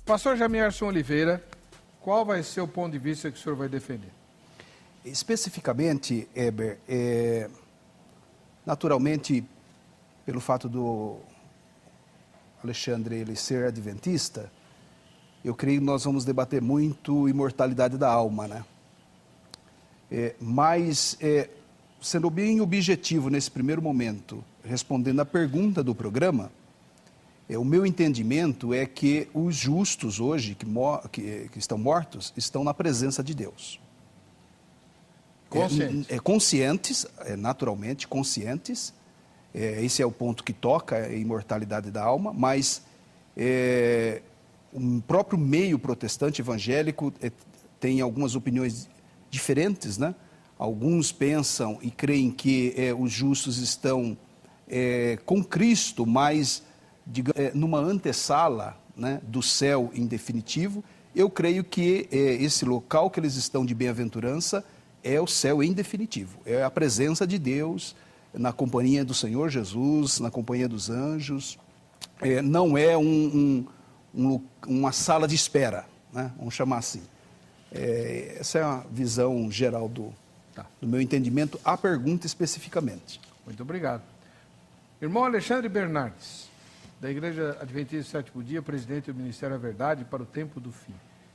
Pastor Jamierson Oliveira, qual vai ser o ponto de vista que o senhor vai defender? Especificamente, Heber, naturalmente, pelo fato do Alexandre ele ser adventista, eu creio que nós vamos debater muito imortalidade da alma, né? Mas, sendo bem objetivo nesse primeiro momento, respondendo à pergunta do programa, o meu entendimento é que os justos hoje, que estão mortos, estão na presença de Deus. Conscientes, naturalmente conscientes, esse é o ponto que toca a imortalidade da alma, mas o próprio meio protestante evangélico tem algumas opiniões diferentes, né? Alguns pensam e creem que os justos estão com Cristo, mas numa antessala, né, do céu em definitivo. Eu creio que esse local que eles estão de bem-aventurança é o céu em definitivo, é a presença de Deus, na companhia do Senhor Jesus, na companhia dos anjos. Não é uma sala de espera, né? Vamos chamar assim. Essa é a visão geral do meu entendimento, a pergunta especificamente. Muito obrigado. Irmão Alexandre Bernardes, da Igreja Adventista do Sétimo Dia, presidente do Ministério da Verdade para o Tempo do Fim.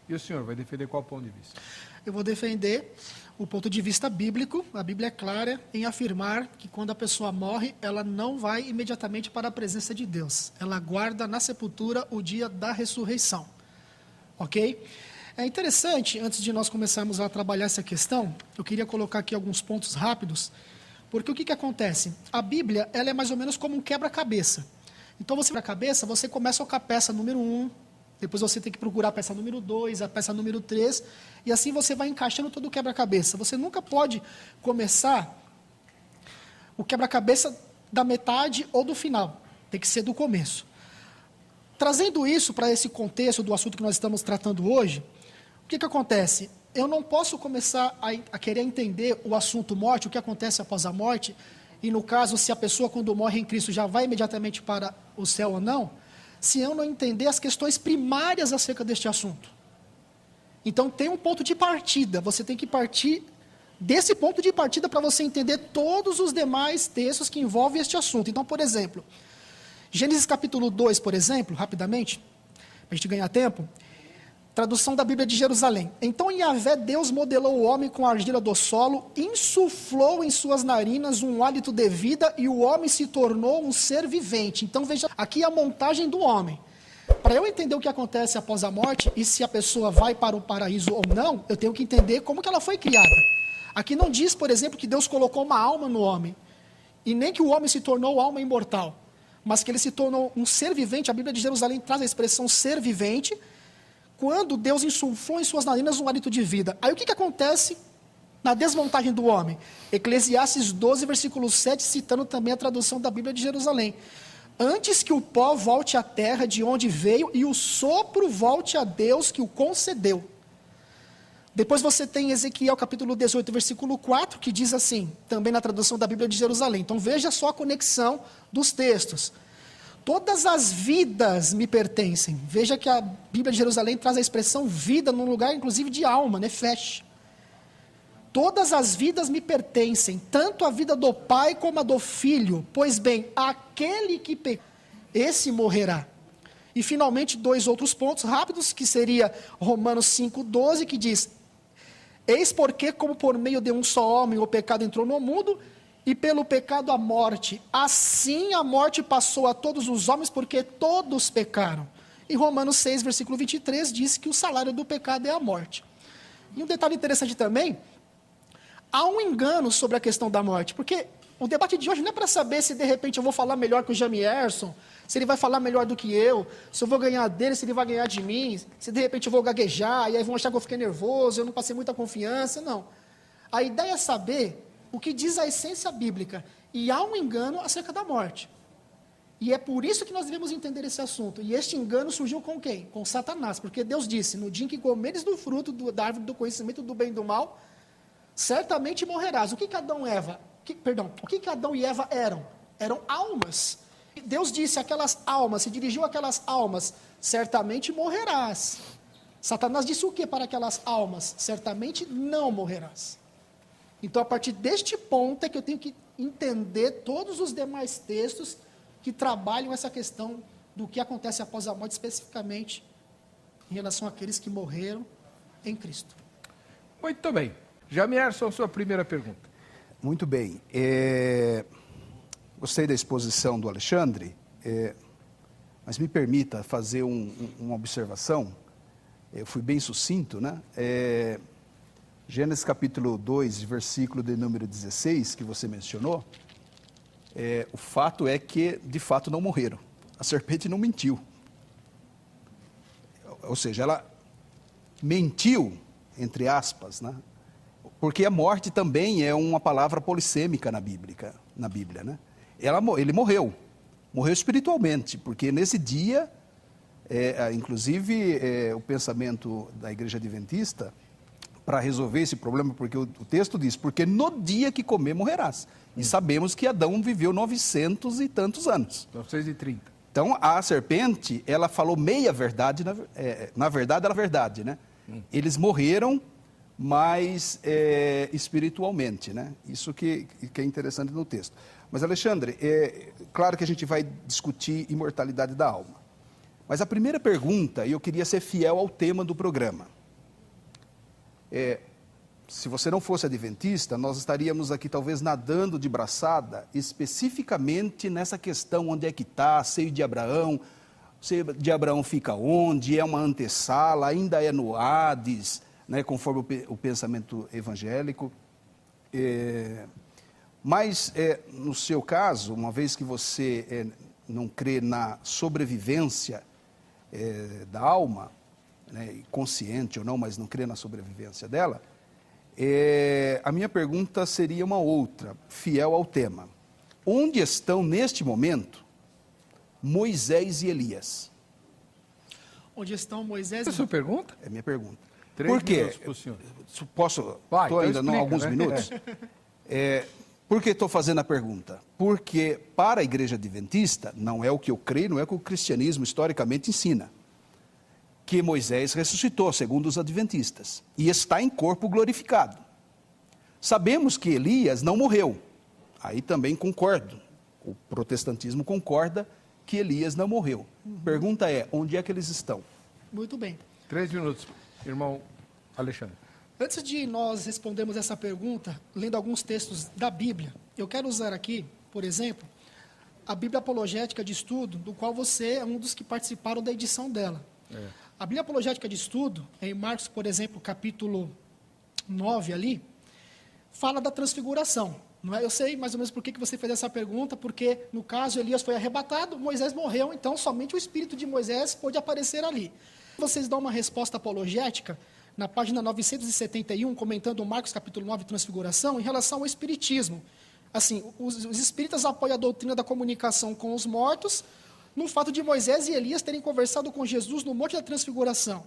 E o senhor vai defender qual ponto de vista? Eu vou defender o ponto de vista bíblico. A Bíblia é clara em afirmar que quando a pessoa morre, ela não vai imediatamente para a presença de Deus. Ela aguarda na sepultura o dia da ressurreição. Ok? É interessante, antes de nós começarmos a trabalhar essa questão, eu queria colocar aqui alguns pontos rápidos, porque o que acontece? A Bíblia, ela é mais ou menos como um quebra-cabeça. Então, você quebra-cabeça, você começa com a peça número 1, depois você tem que procurar a peça número 2, a peça número 3, e assim você vai encaixando todo o quebra-cabeça. Você nunca pode começar o quebra-cabeça da metade ou do final, tem que ser do começo. Trazendo isso para esse contexto do assunto que nós estamos tratando hoje, o que acontece? Eu não posso começar a querer entender o assunto morte, o que acontece após a morte, e no caso, se a pessoa quando morre em Cristo já vai imediatamente para o céu ou não, se eu não entender as questões primárias acerca deste assunto. Então tem um ponto de partida, você tem que partir desse ponto de partida para você entender todos os demais textos que envolvem este assunto. Então, por exemplo, Gênesis capítulo 2, por exemplo, rapidamente, para a gente ganhar tempo, tradução da Bíblia de Jerusalém. Então Yahvé, Deus, modelou o homem com a argila do solo, insuflou em suas narinas um hálito de vida e o homem se tornou um ser vivente. Então veja, aqui a montagem do homem. Para eu entender o que acontece após a morte e se a pessoa vai para o paraíso ou não, eu tenho que entender como que ela foi criada. Aqui não diz, por exemplo, que Deus colocou uma alma no homem, e nem que o homem se tornou alma imortal, mas que ele se tornou um ser vivente. A Bíblia de Jerusalém traz a expressão ser vivente, quando Deus insuflou em suas narinas um hálito de vida. Aí o que acontece na desmontagem do homem? Eclesiastes 12, versículo 7, citando também a tradução da Bíblia de Jerusalém. Antes que o pó volte à terra de onde veio e o sopro volte a Deus que o concedeu. Depois você tem Ezequiel capítulo 18, versículo 4, que diz assim, também na tradução da Bíblia de Jerusalém. Então veja só a conexão dos textos. Todas as vidas me pertencem. Veja que a Bíblia de Jerusalém traz a expressão vida num lugar, inclusive, de alma, nefesh. Todas as vidas me pertencem, tanto a vida do pai como a do filho. Pois bem, aquele que pecou, esse morrerá. E, finalmente, dois outros pontos rápidos, que seria Romanos 5,12, que diz: eis porque, como por meio de um só homem o pecado entrou no mundo, e pelo pecado a morte, assim a morte passou a todos os homens, porque todos pecaram. E Romanos 6, versículo 23, diz que o salário do pecado é a morte. E um detalhe interessante também, há um engano sobre a questão da morte, porque o debate de hoje não é para saber se de repente eu vou falar melhor que o Jamierson, se ele vai falar melhor do que eu, se eu vou ganhar dele, se ele vai ganhar de mim, se de repente eu vou gaguejar, e aí vão achar que eu fiquei nervoso, eu não passei muita confiança, não. A ideia é saber o que diz a essência bíblica, e há um engano acerca da morte. E é por isso que nós devemos entender esse assunto. E este engano surgiu com quem? Com Satanás, porque Deus disse, no dia em que comeres do fruto da árvore do conhecimento do bem e do mal, certamente morrerás. O que Adão e Eva eram? Eram almas. Deus disse aquelas almas, se dirigiu àquelas almas, certamente morrerás. Satanás disse o que para aquelas almas? Certamente não morrerás. Então, a partir deste ponto é que eu tenho que entender todos os demais textos que trabalham essa questão do que acontece após a morte, especificamente em relação àqueles que morreram em Cristo. Muito bem. Jamierson, sua primeira pergunta. Muito bem. Gostei da exposição do Alexandre, mas me permita fazer uma observação. Eu fui bem sucinto, né? Gênesis capítulo 2, versículo de número 16, que você mencionou, o fato é que, de fato, não morreram. A serpente não mentiu. Ou seja, ela mentiu, entre aspas, né? Porque a morte também é uma palavra polissêmica na Bíblia, né? Ele morreu espiritualmente, porque nesse dia, inclusive o pensamento da Igreja Adventista, para resolver esse problema, porque o texto diz, porque no dia que comer morrerás. E sabemos que Adão viveu 900 e tantos anos. 930. Então, a serpente, ela falou meia verdade, na verdade, era verdade, né? Eles morreram, mas espiritualmente, né? Isso que é interessante no texto. Mas, Alexandre, claro que a gente vai discutir imortalidade da alma. Mas a primeira pergunta, e eu queria ser fiel ao tema do programa. Se você não fosse adventista, nós estaríamos aqui talvez nadando de braçada, especificamente nessa questão, onde é que está, seio de Abraão, seio de Abraão fica onde, é uma antessala, ainda é no Hades, né, conforme o pensamento evangélico. Mas, no seu caso, uma vez que você não crê na sobrevivência da alma, né, consciente ou não, mas não crê na sobrevivência dela, a minha pergunta seria uma outra, fiel ao tema. Onde estão, neste momento, Moisés e Elias? Onde estão Moisés Essa é a sua pergunta? É a minha pergunta. 3 Por quê? minutos para o senhor. Posso? Vai, Estou então ainda explica, alguns né? minutos. Por que estou fazendo a pergunta? Porque para a Igreja Adventista, não é o que eu creio, não é o que o cristianismo historicamente ensina, que Moisés ressuscitou, segundo os adventistas, e está em corpo glorificado. Sabemos que Elias não morreu. Aí também concordo. O protestantismo concorda que Elias não morreu. Pergunta é, onde é que eles estão? Muito bem. 3 minutos, irmão Alexandre. Antes de nós respondermos essa pergunta, lendo alguns textos da Bíblia, eu quero usar aqui, por exemplo, a Bíblia Apologética de Estudo, do qual você é um dos que participaram da edição dela. A Bíblia Apologética de Estudo, em Marcos, por exemplo, capítulo 9 ali, fala da transfiguração. Não é? Eu sei mais ou menos por que você fez essa pergunta, porque, no caso, Elias foi arrebatado, Moisés morreu, então somente o espírito de Moisés pôde aparecer ali. Vocês dão uma resposta apologética, na página 971, comentando Marcos capítulo 9, transfiguração, em relação ao espiritismo. Assim, os espíritas apoiam a doutrina da comunicação com os mortos, no fato de Moisés e Elias terem conversado com Jesus no Monte da Transfiguração.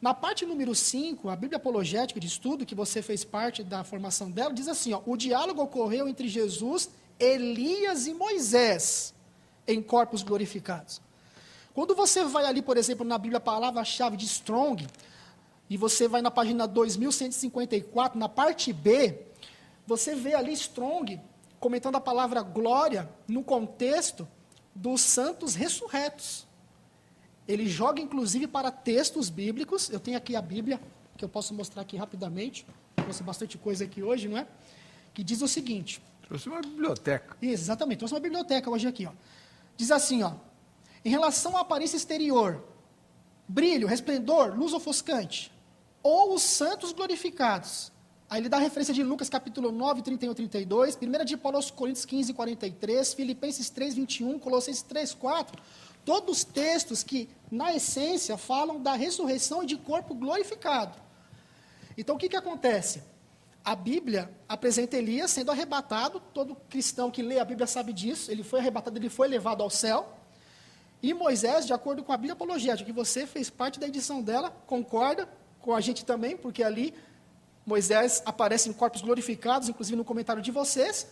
Na parte número 5, a Bíblia Apologética de Estudo, que você fez parte da formação dela, diz assim, o diálogo ocorreu entre Jesus, Elias e Moisés, em corpos glorificados. Quando você vai ali, por exemplo, na Bíblia, a palavra-chave de Strong, e você vai na página 2154, na parte B, você vê ali Strong comentando a palavra glória no contexto dos santos ressurretos. Ele joga, inclusive, para textos bíblicos. Eu tenho aqui a Bíblia, que eu posso mostrar aqui rapidamente. Trouxe bastante coisa aqui hoje, não é? Que diz o seguinte. Trouxe uma biblioteca. Exatamente, trouxe uma biblioteca hoje aqui. Diz assim, em relação à aparência exterior, brilho, resplendor, luz ofuscante, ou os santos glorificados. Aí ele dá a referência de Lucas capítulo 9, 31 e 32, 1 de Paulo aos Coríntios 15, 43, Filipenses 3, 21, Colossenses 3, 4, todos textos que, na essência, falam da ressurreição e de corpo glorificado. Então, o que acontece? A Bíblia apresenta Elias sendo arrebatado, todo cristão que lê a Bíblia sabe disso, ele foi arrebatado, ele foi levado ao céu, e Moisés, de acordo com a Bíblia Apologética, que você fez parte da edição dela, concorda com a gente também, porque ali Moisés aparece em corpos glorificados, inclusive no comentário de vocês,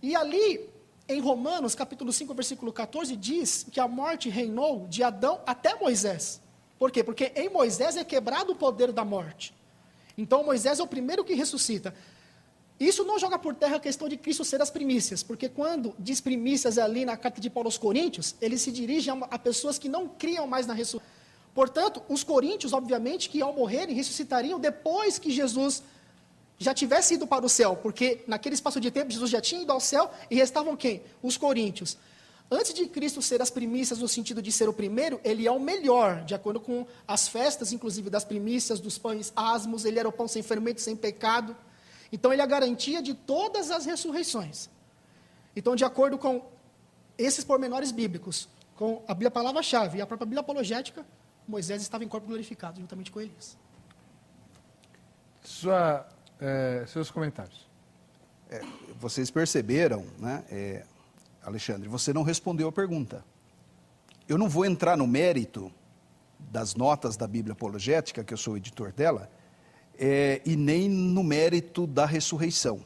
e ali Em Romanos, capítulo 5, versículo 14, diz que a morte reinou de Adão até Moisés. Por quê? Porque em Moisés é quebrado o poder da morte. Então, Moisés é o primeiro que ressuscita. Isso não joga por terra a questão de Cristo ser as primícias, porque quando diz primícias ali na carta de Paulo aos Coríntios, ele se dirige a pessoas que não criam mais na ressurreição. Portanto, os coríntios, obviamente, que ao morrerem, ressuscitariam depois que Jesus já tivesse ido para o céu, porque naquele espaço de tempo, Jesus já tinha ido ao céu, e restavam quem? Os coríntios. Antes de Cristo ser as primícias, no sentido de ser o primeiro, ele é o melhor, de acordo com as festas, inclusive das primícias, dos pães asmos, ele era o pão sem fermento, sem pecado. Então, ele é a garantia de todas as ressurreições. Então, de acordo com esses pormenores bíblicos, com a palavra-chave e a própria Bíblia apologética, Moisés estava em corpo glorificado, juntamente com Elias. Seus comentários. Vocês perceberam, né, Alexandre, você não respondeu a pergunta. Eu não vou entrar no mérito das notas da Bíblia apologética, que eu sou o editor dela, e nem no mérito da ressurreição.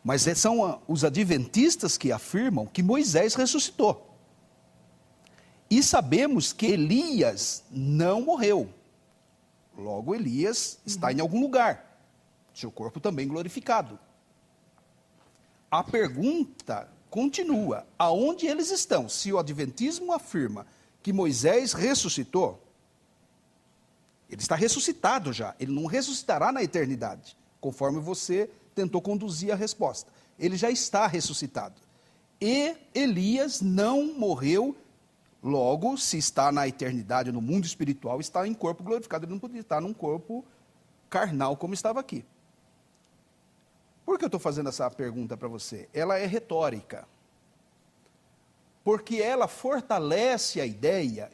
Mas são os adventistas que afirmam que Moisés ressuscitou. E sabemos que Elias não morreu. Logo, Elias está em algum lugar. Seu corpo também glorificado. A pergunta continua: aonde eles estão? Se o adventismo afirma que Moisés ressuscitou, ele está ressuscitado já, ele não ressuscitará na eternidade, conforme você tentou conduzir a resposta. Ele já está ressuscitado. E Elias não morreu, logo, se está na eternidade, no mundo espiritual, está em corpo glorificado, ele não podia estar num corpo carnal como estava aqui. Por que eu estou fazendo essa pergunta para você? Ela é retórica. Porque ela fortalece a ideia,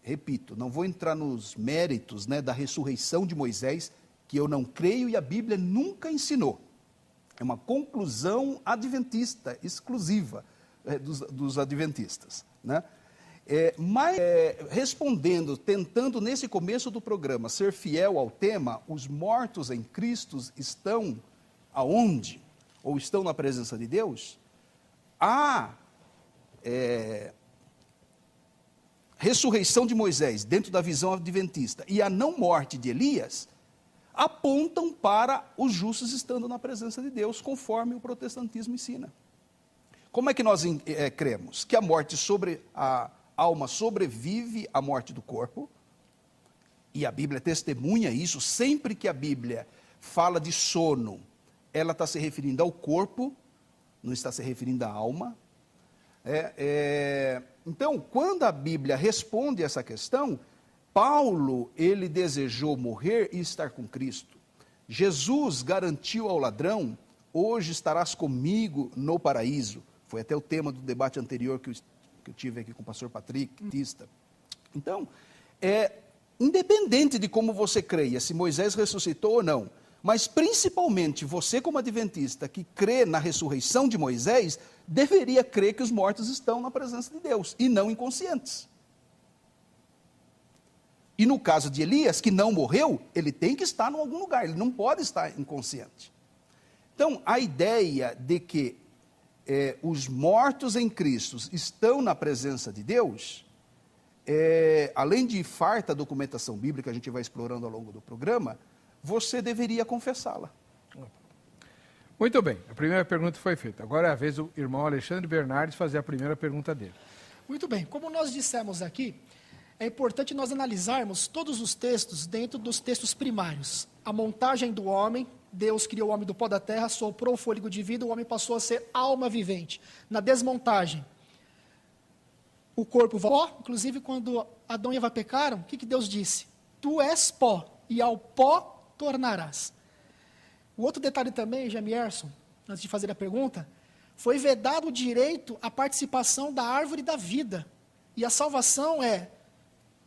repito, não vou entrar nos méritos, né, da ressurreição de Moisés, que eu não creio e a Bíblia nunca ensinou. É uma conclusão adventista, exclusiva dos adventistas. Né? Mas, respondendo, tentando nesse começo do programa ser fiel ao tema, os mortos em Cristo estão aonde? Ou estão na presença de Deus? A ressurreição de Moisés, dentro da visão adventista, e a não morte de Elias, apontam para os justos estando na presença de Deus, conforme o protestantismo ensina. Como é que nós cremos? Que a morte a alma sobrevive à morte do corpo, e a Bíblia testemunha isso. Sempre que a Bíblia fala de sono, ela está se referindo ao corpo, não está se referindo à alma. Então, quando a Bíblia responde essa questão, Paulo, ele desejou morrer e estar com Cristo. Jesus garantiu ao ladrão: hoje estarás comigo no paraíso. Foi até o tema do debate anterior que eu tive aqui com o pastor Patrick Tista. Então, independente de como você creia, se Moisés ressuscitou ou não, mas principalmente você como adventista que crê na ressurreição de Moisés, deveria crer que os mortos estão na presença de Deus e não inconscientes. E no caso de Elias, que não morreu, ele tem que estar em algum lugar, ele não pode estar inconsciente. Então, a ideia de que os mortos em Cristo estão na presença de Deus, além de farta documentação bíblica, a gente vai explorando ao longo do programa, você deveria confessá-la. Muito bem, a primeira pergunta foi feita. Agora é a vez do irmão Alexandre Bernardes fazer a primeira pergunta dele. Muito bem, como nós dissemos aqui, é importante nós analisarmos todos os textos dentro dos textos primários. A montagem do homem, Deus criou o homem do pó da terra, soprou o fôlego de vida, o homem passou a ser alma vivente. Na desmontagem, o corpo pó, inclusive quando Adão e Eva pecaram, o que Deus disse? Tu és pó, e ao pó tornarás. O outro detalhe também, Jamierson, antes de fazer a pergunta, foi vedado o direito à participação da árvore da vida. E a salvação é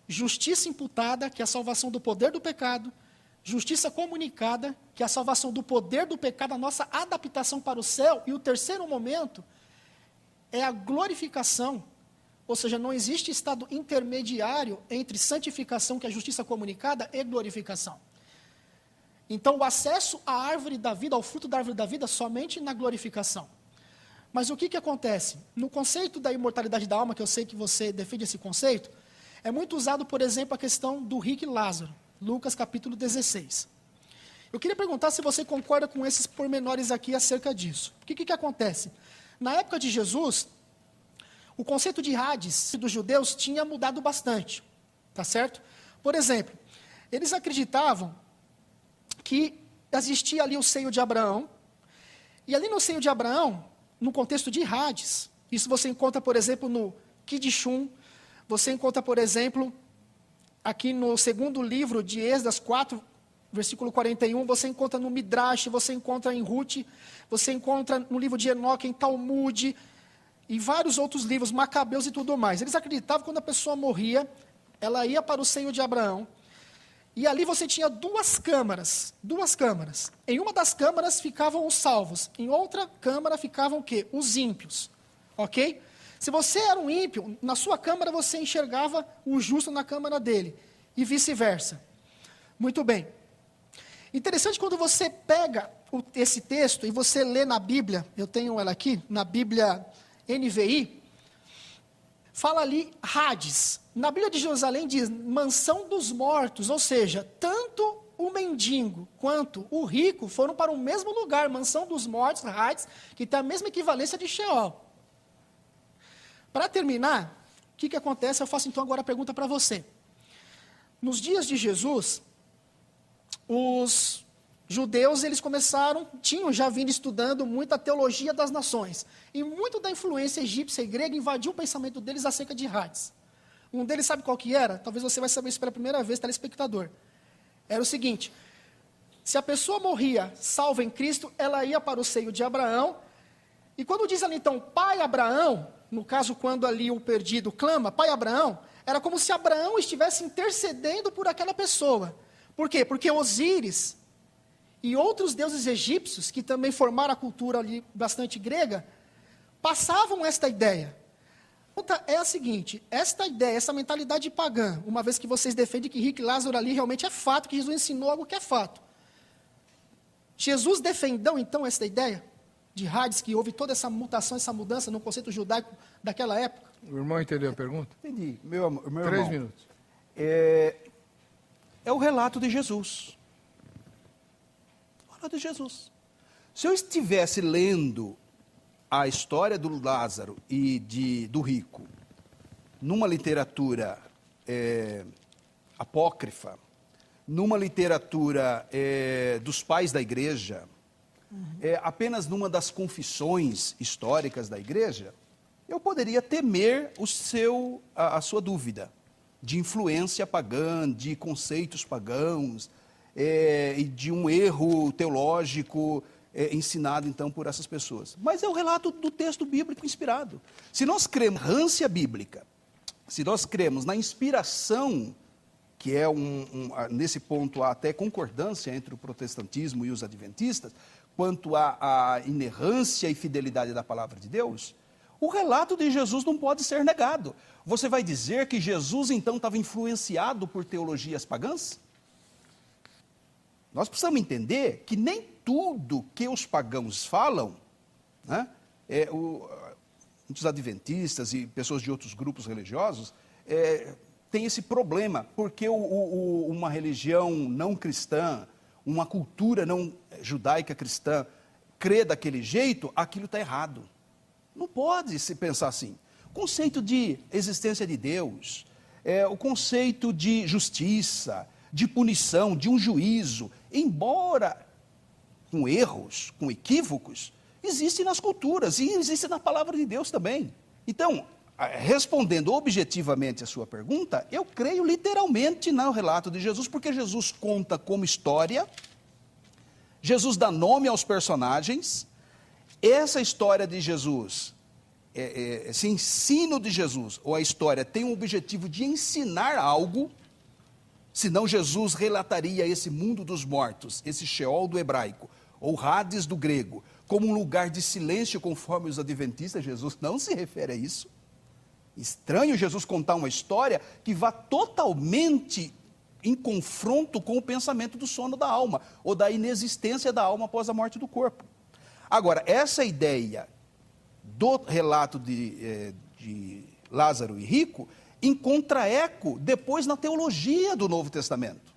justiça imputada, que é a salvação do poder do pecado, justiça comunicada, que é a salvação do poder do pecado, a nossa adaptação para o céu, e o terceiro momento é a glorificação, ou seja, não existe estado intermediário entre santificação, que é a justiça comunicada, e glorificação. Então, o acesso à árvore da vida, ao fruto da árvore da vida, somente na glorificação. Mas o que acontece? No conceito da imortalidade da alma, que eu sei que você defende esse conceito, é muito usado, por exemplo, a questão do rico e Lázaro, Lucas capítulo 16. Eu queria perguntar se você concorda com esses pormenores aqui acerca disso. O que acontece? Na época de Jesus, o conceito de Hades dos judeus tinha mudado bastante, tá certo? Por exemplo, eles acreditavam que existia ali o seio de Abraão, e ali no seio de Abraão, no contexto de Hades, isso você encontra, por exemplo, no Kidishum, você encontra, por exemplo, aqui no segundo livro de Esdras 4, versículo 41, você encontra no Midrash, você encontra em Ruth, você encontra no livro de Enoque, em Talmud, e vários outros livros, Macabeus e tudo mais. Eles acreditavam que quando a pessoa morria, ela ia para o seio de Abraão, e ali você tinha duas câmaras. Em uma das câmaras ficavam os salvos, em outra câmara ficavam o quê? Os ímpios, ok? Se você era um ímpio, na sua câmara você enxergava o justo na câmara dele, e vice-versa. Muito bem. Interessante quando você pega esse texto e você lê na Bíblia, eu tenho ela aqui, na Bíblia NVI, fala ali Hades. Na Bíblia de Jerusalém diz mansão dos mortos, ou seja, tanto o mendigo quanto o rico foram para o mesmo lugar, mansão dos mortos, Hades, que tem a mesma equivalência de Sheol. Para terminar, o que acontece? Eu faço então agora a pergunta para você. Nos dias de Jesus, os judeus, eles tinham já vindo estudando muito a teologia das nações. E muito da influência egípcia e grega invadiu o pensamento deles acerca de Hades. Um deles sabe qual que era? Talvez você vai saber isso pela primeira vez, telespectador. Era o seguinte: se a pessoa morria salva em Cristo, ela ia para o seio de Abraão. E quando diz ali então, pai Abraão, no caso quando ali o perdido clama, pai Abraão, era como se Abraão estivesse intercedendo por aquela pessoa. Por quê? Porque Osíris e outros deuses egípcios, que também formaram a cultura ali bastante grega, passavam esta ideia. A pergunta é a seguinte: esta ideia, essa mentalidade pagã, uma vez que vocês defendem que rico e Lázaro ali realmente é fato, que Jesus ensinou algo que é fato. Jesus defendeu então essa ideia de Hades, que houve toda essa mutação, essa mudança no conceito judaico daquela época? O irmão entendeu a pergunta? Entendi. Meu irmão. 3 minutos. É o relato de Jesus. O relato de Jesus. Se eu estivesse lendo a história do Lázaro e do rico numa literatura apócrifa, numa literatura dos pais da igreja, apenas numa das confissões históricas da igreja, eu poderia temer a sua dúvida de influência pagã, de conceitos pagãos, e de um erro teológico ensinado, então, por essas pessoas. Mas é o relato do texto bíblico inspirado. Se nós cremos na inerrância bíblica, se nós cremos na inspiração, que é nesse ponto há até concordância entre o protestantismo e os adventistas, quanto à inerrância e fidelidade da palavra de Deus, o relato de Jesus não pode ser negado. Você vai dizer que Jesus, então, estava influenciado por teologias pagãs? Nós precisamos entender que nem tudo que os pagãos falam, né, muitos adventistas e pessoas de outros grupos religiosos, tem esse problema, porque uma religião não cristã, uma cultura não judaica cristã, crê daquele jeito, aquilo está errado. Não pode se pensar assim. O conceito de existência de Deus, o conceito de justiça, de punição, de um juízo, embora com erros, com equívocos, existe nas culturas e existe na palavra de Deus também. Então, respondendo objetivamente a sua pergunta, eu creio literalmente no relato de Jesus, porque Jesus conta como história, Jesus dá nome aos personagens. Essa história de Jesus, esse ensino de Jesus, ou a história, tem o objetivo de ensinar algo, senão Jesus relataria esse mundo dos mortos, esse Sheol do hebraico, ou Hades do grego, como um lugar de silêncio, conforme os adventistas. Jesus não se refere a isso. Estranho Jesus contar uma história que vá totalmente em confronto com o pensamento do sono da alma, ou da inexistência da alma após a morte do corpo. Agora, essa ideia do relato de Lázaro e rico encontra eco depois na teologia do Novo Testamento.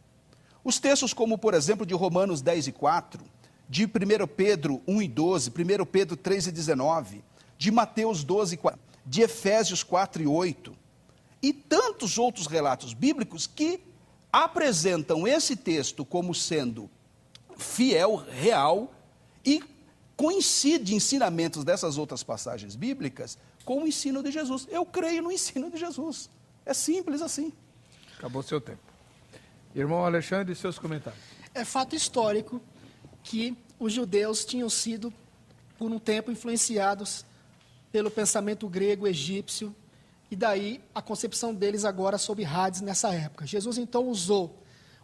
Os textos como, por exemplo, de Romanos 10 e 4, de 1 Pedro 1 e 12, 1 Pedro 3 e 19, de Mateus 12 e 4, de Efésios 4 e 8, e tantos outros relatos bíblicos que apresentam esse texto como sendo fiel, real, e coincide ensinamentos dessas outras passagens bíblicas com o ensino de Jesus. Eu creio no ensino de Jesus. É simples assim. Acabou seu tempo. Irmão Alexandre, seus comentários. É fato histórico que os judeus tinham sido, por um tempo, influenciados pelo pensamento grego, egípcio, e daí a concepção deles agora sobre Hades nessa época. Jesus, então, usou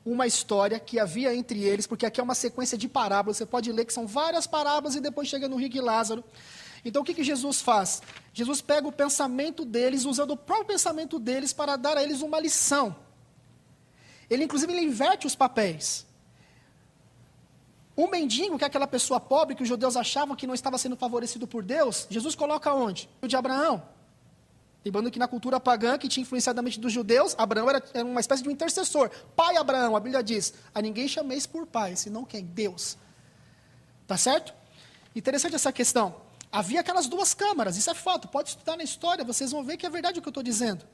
uma história que havia entre eles, porque aqui é uma sequência de parábolas, você pode ler que são várias parábolas e depois chega no rico e Lázaro. Então, o que Jesus faz? Jesus pega o pensamento deles, usando o próprio pensamento deles para dar a eles uma lição. Ele, inclusive, ele inverte os papéis. O mendigo, que é aquela pessoa pobre que os judeus achavam que não estava sendo favorecido por Deus, Jesus coloca onde? O de Abraão. Lembrando que na cultura pagã, que tinha influenciado a mente dos judeus, Abraão era uma espécie de um intercessor. Pai Abraão, a Bíblia diz, a ninguém chameis por pai, senão quem? Deus. Tá certo? Interessante essa questão. Havia aquelas duas câmaras, isso é fato, pode estudar na história, vocês vão ver que é verdade o que eu estou dizendo.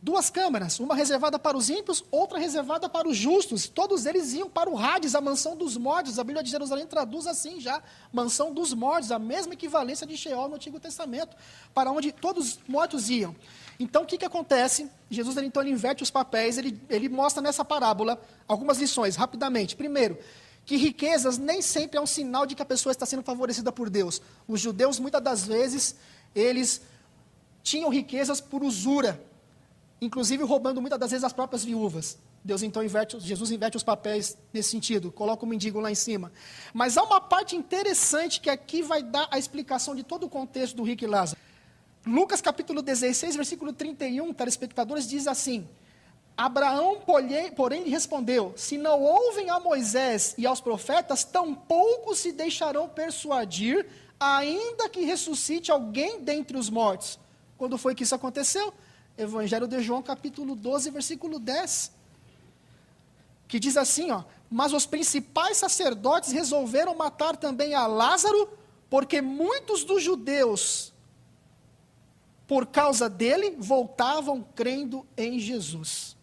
Duas câmaras, uma reservada para os ímpios, outra reservada para os justos. Todos eles iam para o Hades, a mansão dos mortos. A Bíblia de Jerusalém traduz assim já, mansão dos mortos, a mesma equivalência de Sheol no Antigo Testamento, para onde todos os mortos iam. Então, o que acontece? Jesus, então, ele inverte os papéis, ele mostra nessa parábola algumas lições, rapidamente. Primeiro, que riquezas nem sempre é um sinal de que a pessoa está sendo favorecida por Deus. Os judeus, muitas das vezes, eles tinham riquezas por usura, inclusive roubando muitas das vezes as próprias viúvas. Jesus inverte os papéis nesse sentido, coloca o mendigo lá em cima. Mas há uma parte interessante que aqui vai dar a explicação de todo o contexto do rico e Lázaro. Lucas capítulo 16, versículo 31, telespectadores, diz assim: Abraão, porém, lhe respondeu: se não ouvem a Moisés e aos profetas, tampouco se deixarão persuadir, ainda que ressuscite alguém dentre os mortos. Quando foi que isso aconteceu? Evangelho de João, capítulo 12, versículo 10, que diz assim, mas os principais sacerdotes resolveram matar também a Lázaro, porque muitos dos judeus, por causa dele, voltavam crendo em Jesus.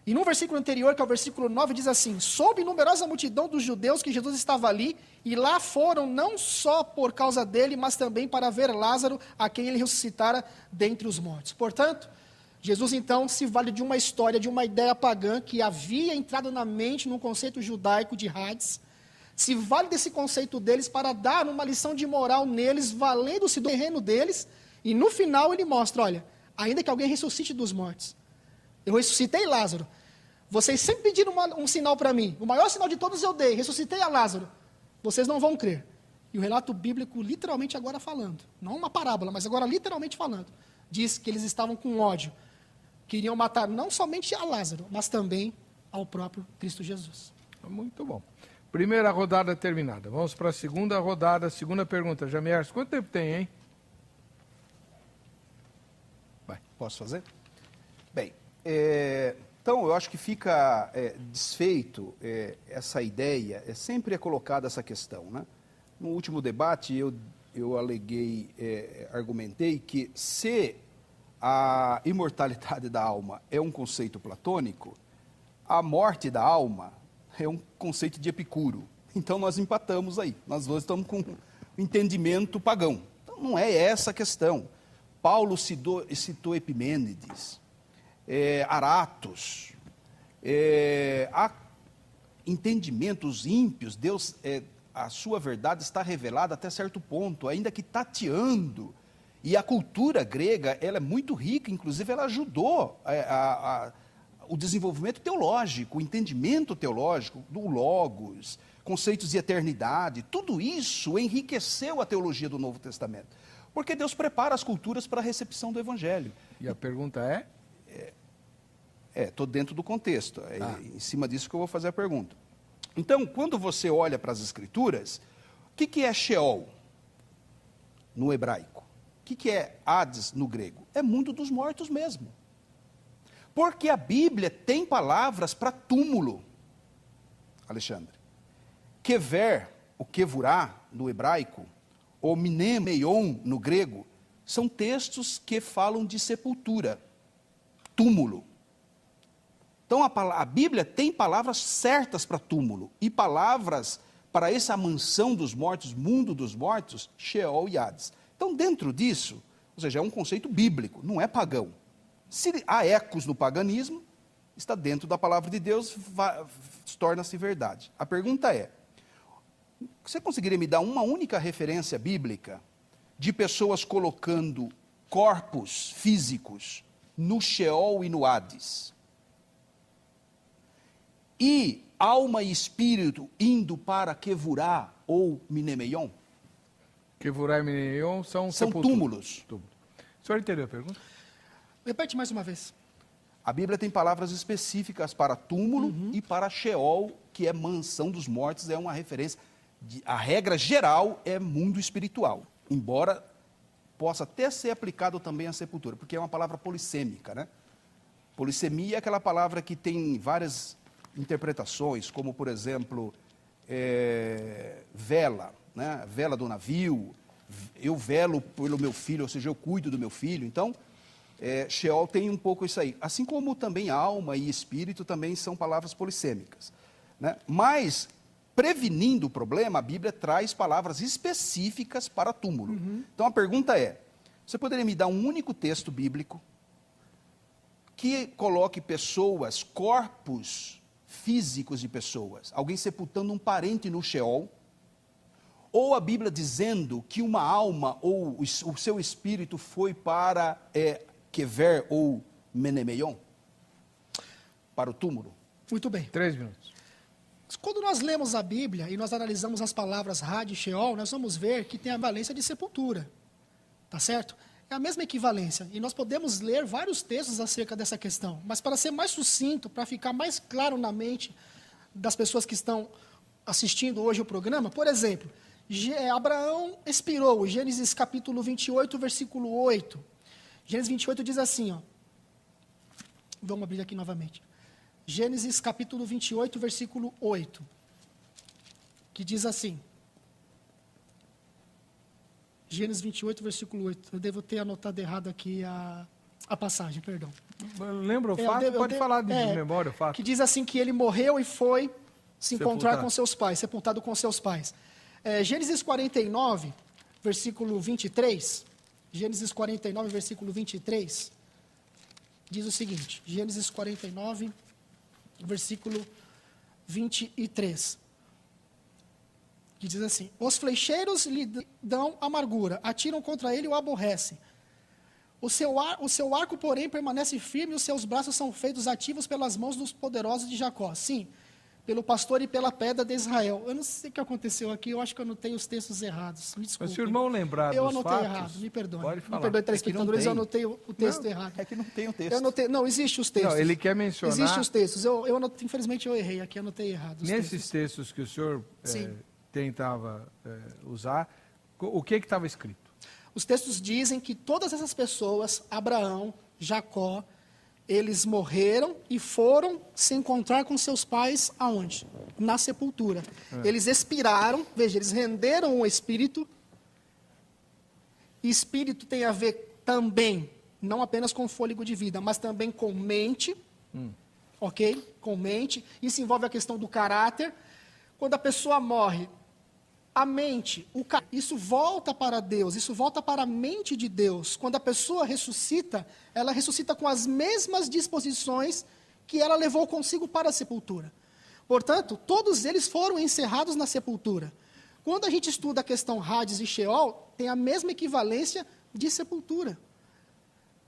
E no versículo anterior, que é o versículo 9, diz assim: soube numerosa multidão dos judeus que Jesus estava ali, e lá foram não só por causa dele, mas também para ver Lázaro, a quem ele ressuscitara dentre os mortos. Portanto, Jesus então se vale de uma história, de uma ideia pagã que havia entrado na mente num conceito judaico de Hades, se vale desse conceito deles para dar uma lição de moral neles, valendo-se do terreno deles, e no final ele mostra, olha, ainda que alguém ressuscite dos mortos, eu ressuscitei Lázaro. Vocês sempre pediram um sinal para mim. O maior sinal de todos eu dei. Ressuscitei a Lázaro. Vocês não vão crer. E o relato bíblico, literalmente agora falando, não uma parábola, mas agora literalmente falando, diz que eles estavam com ódio. Queriam matar não somente a Lázaro, mas também ao próprio Cristo Jesus. Muito bom. Primeira rodada terminada. Vamos para a segunda rodada. Segunda pergunta. Jamiers, quanto tempo tem, hein? Vai, posso fazer? Bem, então eu acho que fica desfeito essa ideia, sempre é colocada essa questão, né? No último debate eu argumentei que se a imortalidade da alma é um conceito platônico, a morte da alma é um conceito de Epicuro. Então nós empatamos aí, nós dois estamos com um entendimento pagão. Então não é essa a questão. Paulo citou Epimênides, Aratos, há entendimentos ímpios, Deus, a sua verdade está revelada até certo ponto, ainda que tateando, e a cultura grega, ela é muito rica, inclusive ela ajudou o desenvolvimento teológico, o entendimento teológico do Logos, conceitos de eternidade, tudo isso enriqueceu a teologia do Novo Testamento, porque Deus prepara as culturas para a recepção do Evangelho. E a pergunta é? Estou dentro do contexto, em cima disso que eu vou fazer a pergunta. Então, quando você olha para as Escrituras, o que é Sheol? no hebraico? O que é Hades no grego? É mundo dos mortos mesmo. Porque a Bíblia tem palavras para túmulo, Alexandre. Kever, o kevurá no hebraico, ou mnemeion no grego, são textos que falam de sepultura, túmulo. Então a Bíblia tem palavras certas para túmulo e palavras para essa mansão dos mortos, mundo dos mortos, Sheol e Hades. Então dentro disso, ou seja, é um conceito bíblico, não é pagão. Se há ecos no paganismo, está dentro da palavra de Deus, torna-se verdade. A pergunta é, você conseguiria me dar uma única referência bíblica de pessoas colocando corpos físicos no Sheol e no Hades? E alma e espírito indo para Kevurá ou Mnemeion? Kevurá e Mnemeion são túmulos. O senhor entendeu a pergunta? Repete mais uma vez. A Bíblia tem palavras específicas para túmulo e para Sheol, que é mansão dos mortos, é uma referência. A regra geral é mundo espiritual, embora possa até ser aplicado também à sepultura, porque é uma palavra polissêmica, né? Polissemia é aquela palavra que tem várias interpretações, como, por exemplo, vela, né? Vela do navio, eu velo pelo meu filho, ou seja, eu cuido do meu filho. Então, Sheol tem um pouco isso aí. Assim como também alma e espírito também são palavras polissêmicas, né? Mas, prevenindo o problema, a Bíblia traz palavras específicas para túmulo. Então, a pergunta é, você poderia me dar um único texto bíblico que coloque pessoas, corpos físicos de pessoas, alguém sepultando um parente no Sheol, ou a Bíblia dizendo que uma alma ou o seu espírito foi para Kever ou Mnemeion, para o túmulo? Muito bem. 3 minutos. Quando nós lemos a Bíblia e nós analisamos as palavras Hades e Sheol, nós vamos ver que tem a valência de sepultura. Tá certo? É a mesma equivalência. E nós podemos ler vários textos acerca dessa questão. Mas para ser mais sucinto, para ficar mais claro na mente das pessoas que estão assistindo hoje o programa, por exemplo, Abraão expirou, Gênesis capítulo 28, versículo 8. Gênesis 28 diz assim, ó. Vamos abrir aqui novamente. Gênesis capítulo 28, versículo 8. Que diz assim. Gênesis 28, versículo 8. Eu devo ter anotado errado aqui a passagem, perdão. Lembra o fato? Pode falar de memória o fato. Que diz assim que ele morreu e foi se encontrar com seus pais, sepultado com seus pais. Gênesis 49, versículo 23. Gênesis 49, versículo 23. Diz o seguinte. Gênesis 49, versículo 23. Que diz assim: os flecheiros lhe dão amargura, atiram contra ele e o aborrecem. O seu arco, porém, permanece firme e os seus braços são feitos ativos pelas mãos dos poderosos de Jacó. Sim, pelo pastor e pela pedra de Israel. Eu não sei o que aconteceu aqui, eu acho que eu anotei os textos errados. Me desculpe. Mas se o irmão lembrar eu dos anotei fatos, errado, me perdoe. Pode falar. Me perdoe, telespectadores, eu anotei o texto errado. É que não tem o texto. Eu anotei, não, existe os textos. Não, ele quer mencionar... Existem os textos. Eu anotei, infelizmente eu errei aqui, anotei errado. Nesses textos que o senhor tentava usar, o que estava escrito? Os textos dizem que todas essas pessoas, Abraão, Jacó, eles morreram e foram se encontrar com seus pais aonde? Na sepultura. Eles expiraram, veja, eles renderam o espírito. E espírito tem a ver também, não apenas com fôlego de vida, mas também com mente. Ok? Com mente. Isso envolve a questão do caráter. Quando a pessoa morre, a mente, isso volta para Deus, isso volta para a mente de Deus. Quando a pessoa ressuscita, ela ressuscita com as mesmas disposições que ela levou consigo para a sepultura. Portanto, todos eles foram encerrados na sepultura. Quando a gente estuda a questão Hades e Sheol, tem a mesma equivalência de sepultura.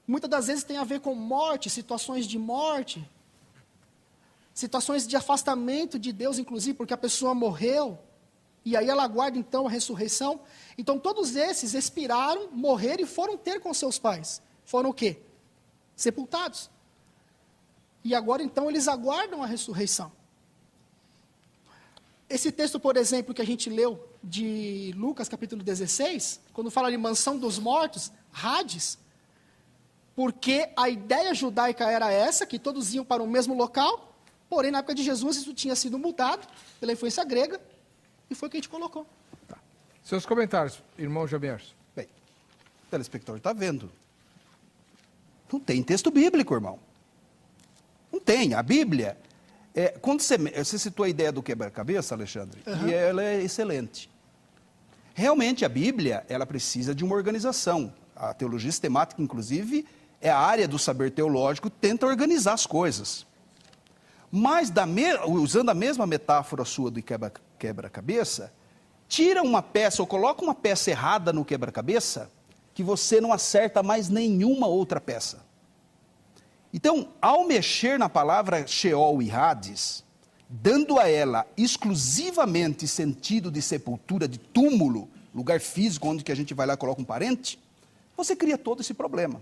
Muitas das vezes tem a ver com morte, situações de morte, situações de afastamento de Deus, inclusive, porque a pessoa morreu. E aí ela aguarda, então, a ressurreição. Então, todos esses expiraram, morreram e foram ter com seus pais. Foram o quê? Sepultados. E agora, então, eles aguardam a ressurreição. Esse texto, por exemplo, que a gente leu de Lucas, capítulo 16, quando fala de mansão dos mortos, Hades, porque a ideia judaica era essa, que todos iam para o mesmo local, porém, na época de Jesus, isso tinha sido mudado pela influência grega, e foi o que a gente colocou. Tá. Seus comentários, irmão Jamierson. Bem, o telespectador está vendo. Não tem texto bíblico, irmão. Não tem. A Bíblia... quando você citou a ideia do quebra-cabeça, Alexandre, e ela é excelente. Realmente, a Bíblia, ela precisa de uma organização. A teologia sistemática, inclusive, é a área do saber teológico que tenta organizar as coisas. Mas, usando a mesma metáfora sua do quebra-cabeça, tira uma peça ou coloca uma peça errada no quebra-cabeça que você não acerta mais nenhuma outra peça. Então, ao mexer na palavra Sheol e Hades, dando a ela exclusivamente sentido de sepultura, de túmulo, lugar físico onde que a gente vai lá e coloca um parente, você cria todo esse problema.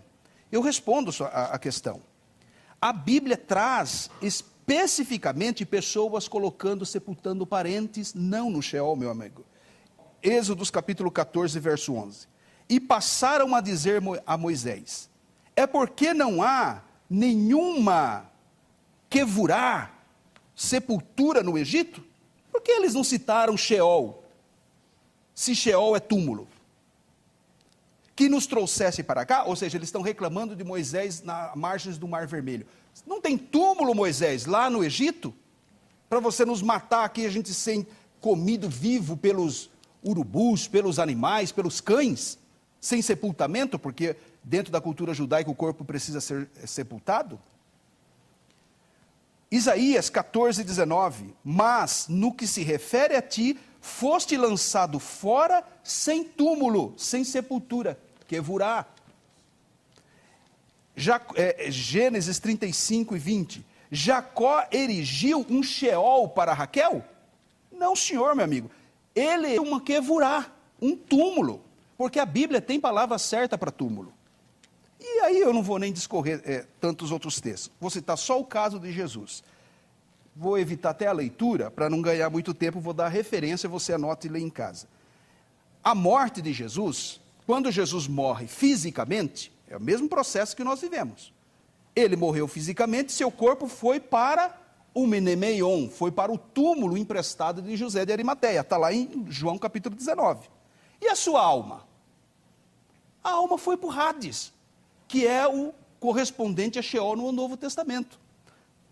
Eu respondo a questão. A Bíblia traz especificamente pessoas colocando, sepultando parentes, não no Sheol, meu amigo. Êxodos capítulo 14, verso 11. E passaram a dizer a Moisés, é porque não há nenhuma quevurá, sepultura no Egito? Por que eles não citaram Sheol? Se Sheol é túmulo. Que nos trouxesse para cá, ou seja, eles estão reclamando de Moisés nas margens do Mar Vermelho. Não tem túmulo, Moisés, lá no Egito? Para você nos matar aqui, a gente ser comido vivo pelos urubus, pelos animais, pelos cães, sem sepultamento, porque dentro da cultura judaica o corpo precisa ser sepultado? Isaías 14, 19. Mas, no que se refere a ti, foste lançado fora sem túmulo, sem sepultura. Quevurá. Gênesis 35 e 20. Jacó erigiu um Sheol para Raquel? Não, senhor, meu amigo. Ele é uma quevurá, um túmulo. Porque a Bíblia tem palavra certa para túmulo. E aí eu não vou nem discorrer tantos outros textos. Vou citar só o caso de Jesus. Vou evitar até a leitura, para não ganhar muito tempo, vou dar a referência, você anota e lê em casa. A morte de Jesus, quando Jesus morre fisicamente, é o mesmo processo que nós vivemos. Ele morreu fisicamente, seu corpo foi para o Menemeion, foi para o túmulo emprestado de José de Arimateia. Está lá em João capítulo 19. E a sua alma? A alma foi para o Hades, que é o correspondente a Sheol no Novo Testamento.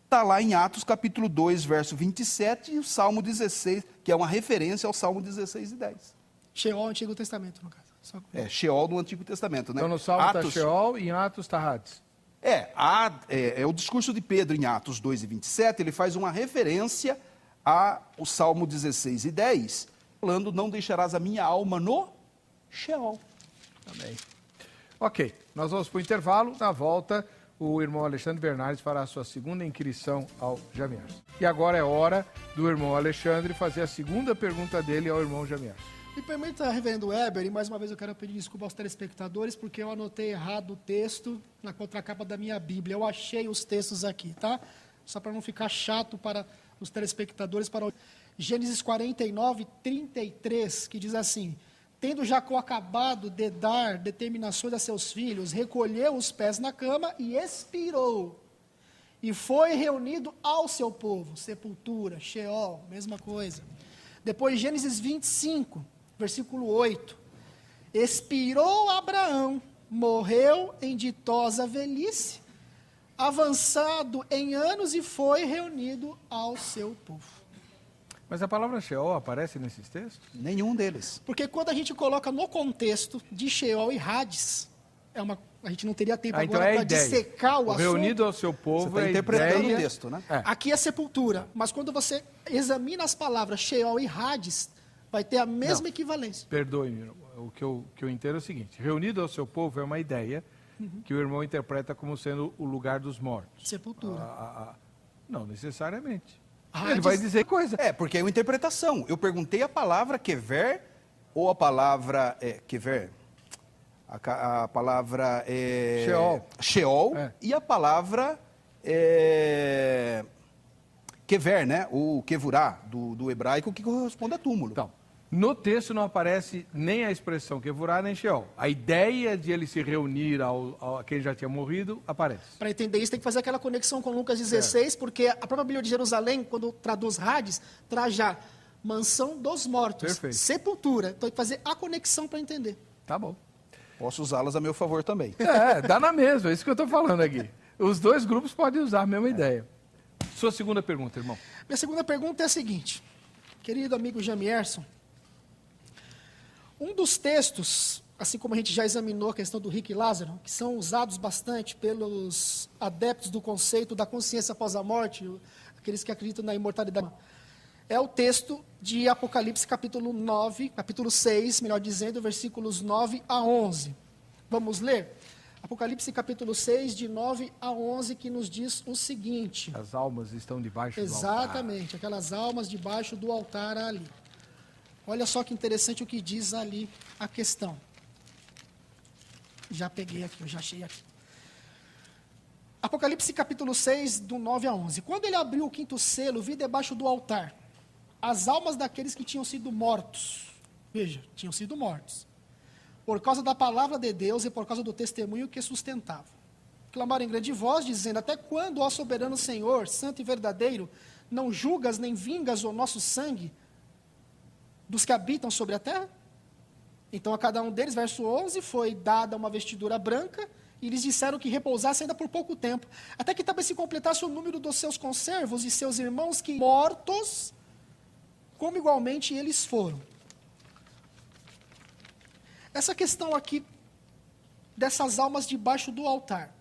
Está lá em Atos capítulo 2, verso 27, e o Salmo 16, que é uma referência ao Salmo 16 e 10. Sheol, Antigo Testamento, no caso. Sheol no Antigo Testamento, né? Então no Salmo está Sheol e em Atos está Hades. É o discurso de Pedro em Atos 2 e 27, ele faz uma referência ao Salmo 16 e 10, falando, não deixarás a minha alma no Sheol. Amém. Ok, nós vamos para o intervalo. Na volta, o irmão Alexandre Bernardes fará a sua segunda inquirição ao Jamierson. E agora é hora do irmão Alexandre fazer a segunda pergunta dele ao irmão Jamierson. Me permita, reverendo Weber, e mais uma vez eu quero pedir desculpa aos telespectadores, porque eu anotei errado o texto na contracapa da minha Bíblia. Eu achei os textos aqui, tá? Só para não ficar chato para os telespectadores, para Gênesis 49, 33, que diz assim: tendo Jacó acabado de dar determinações a seus filhos, recolheu os pés na cama e expirou. E foi reunido ao seu povo. Sepultura, Sheol, mesma coisa. Depois, Gênesis 25, versículo 8. Expirou Abraão, morreu em ditosa velhice, avançado em anos e foi reunido ao seu povo. Mas a palavra Sheol aparece nesses textos? Nenhum deles. Porque quando a gente coloca no contexto de Sheol e Hades, a gente não teria tempo agora para dissecar o assunto. Reunido ao seu povo, você está interpretando o texto, né? Aqui é sepultura, mas quando você examina as palavras Sheol e Hades, vai ter a mesma equivalência. Perdoe-me, o que eu entendo é o seguinte: reunido ao seu povo é uma ideia que o irmão interpreta como sendo o lugar dos mortos. Sepultura. Não necessariamente. Hades... Ele vai dizer coisa. Porque é uma interpretação. Eu perguntei a palavra kever ou a palavra kever. A palavra Sheol. Sheol e a palavra kever, né? Ou kevurá, do hebraico, que corresponde a túmulo. Então, no texto não aparece nem a expressão Kevurá nem Sheol. A ideia de ele se reunir a quem já tinha morrido aparece. Para entender isso, tem que fazer aquela conexão com Lucas 16, porque a própria Bíblia de Jerusalém, quando traduz Hades, traz já mansão dos mortos, Perfeito. sepultura. Então tem que fazer a conexão para entender. Tá bom. Posso usá-las a meu favor também. Dá na mesma, é isso que eu estou falando aqui. Os dois grupos podem usar a mesma ideia. Sua segunda pergunta, irmão. Minha segunda pergunta é a seguinte. Querido amigo Jamierson, um dos textos, assim como a gente já examinou a questão do rico e Lázaro, que são usados bastante pelos adeptos do conceito da consciência após a morte, aqueles que acreditam na imortalidade, é o texto de Apocalipse capítulo 9, capítulo 6, melhor dizendo, versículos 9 a 11. Vamos ler? Apocalipse capítulo 6, de 9 a 11, que nos diz o seguinte. As almas estão debaixo do altar. Exatamente, aquelas almas debaixo do altar ali. Olha só que interessante o que diz ali a questão. Já peguei aqui, eu já achei aqui. Apocalipse capítulo 6, do 9 a 11. Quando ele abriu o quinto selo, vi debaixo do altar as almas daqueles que tinham sido mortos. Veja, tinham sido mortos. Por causa da palavra de Deus e por causa do testemunho que sustentavam. Clamaram em grande voz, dizendo: até quando, ó soberano Senhor, santo e verdadeiro, não julgas nem vingas o nosso sangue dos que habitam sobre a terra? Então a cada um deles, verso 11, foi dada uma vestidura branca, e lhes disseram que repousassem ainda por pouco tempo, até que também se completasse o número dos seus conservos e seus irmãos que mortos, como igualmente eles foram. Essa questão aqui, dessas almas debaixo do altar.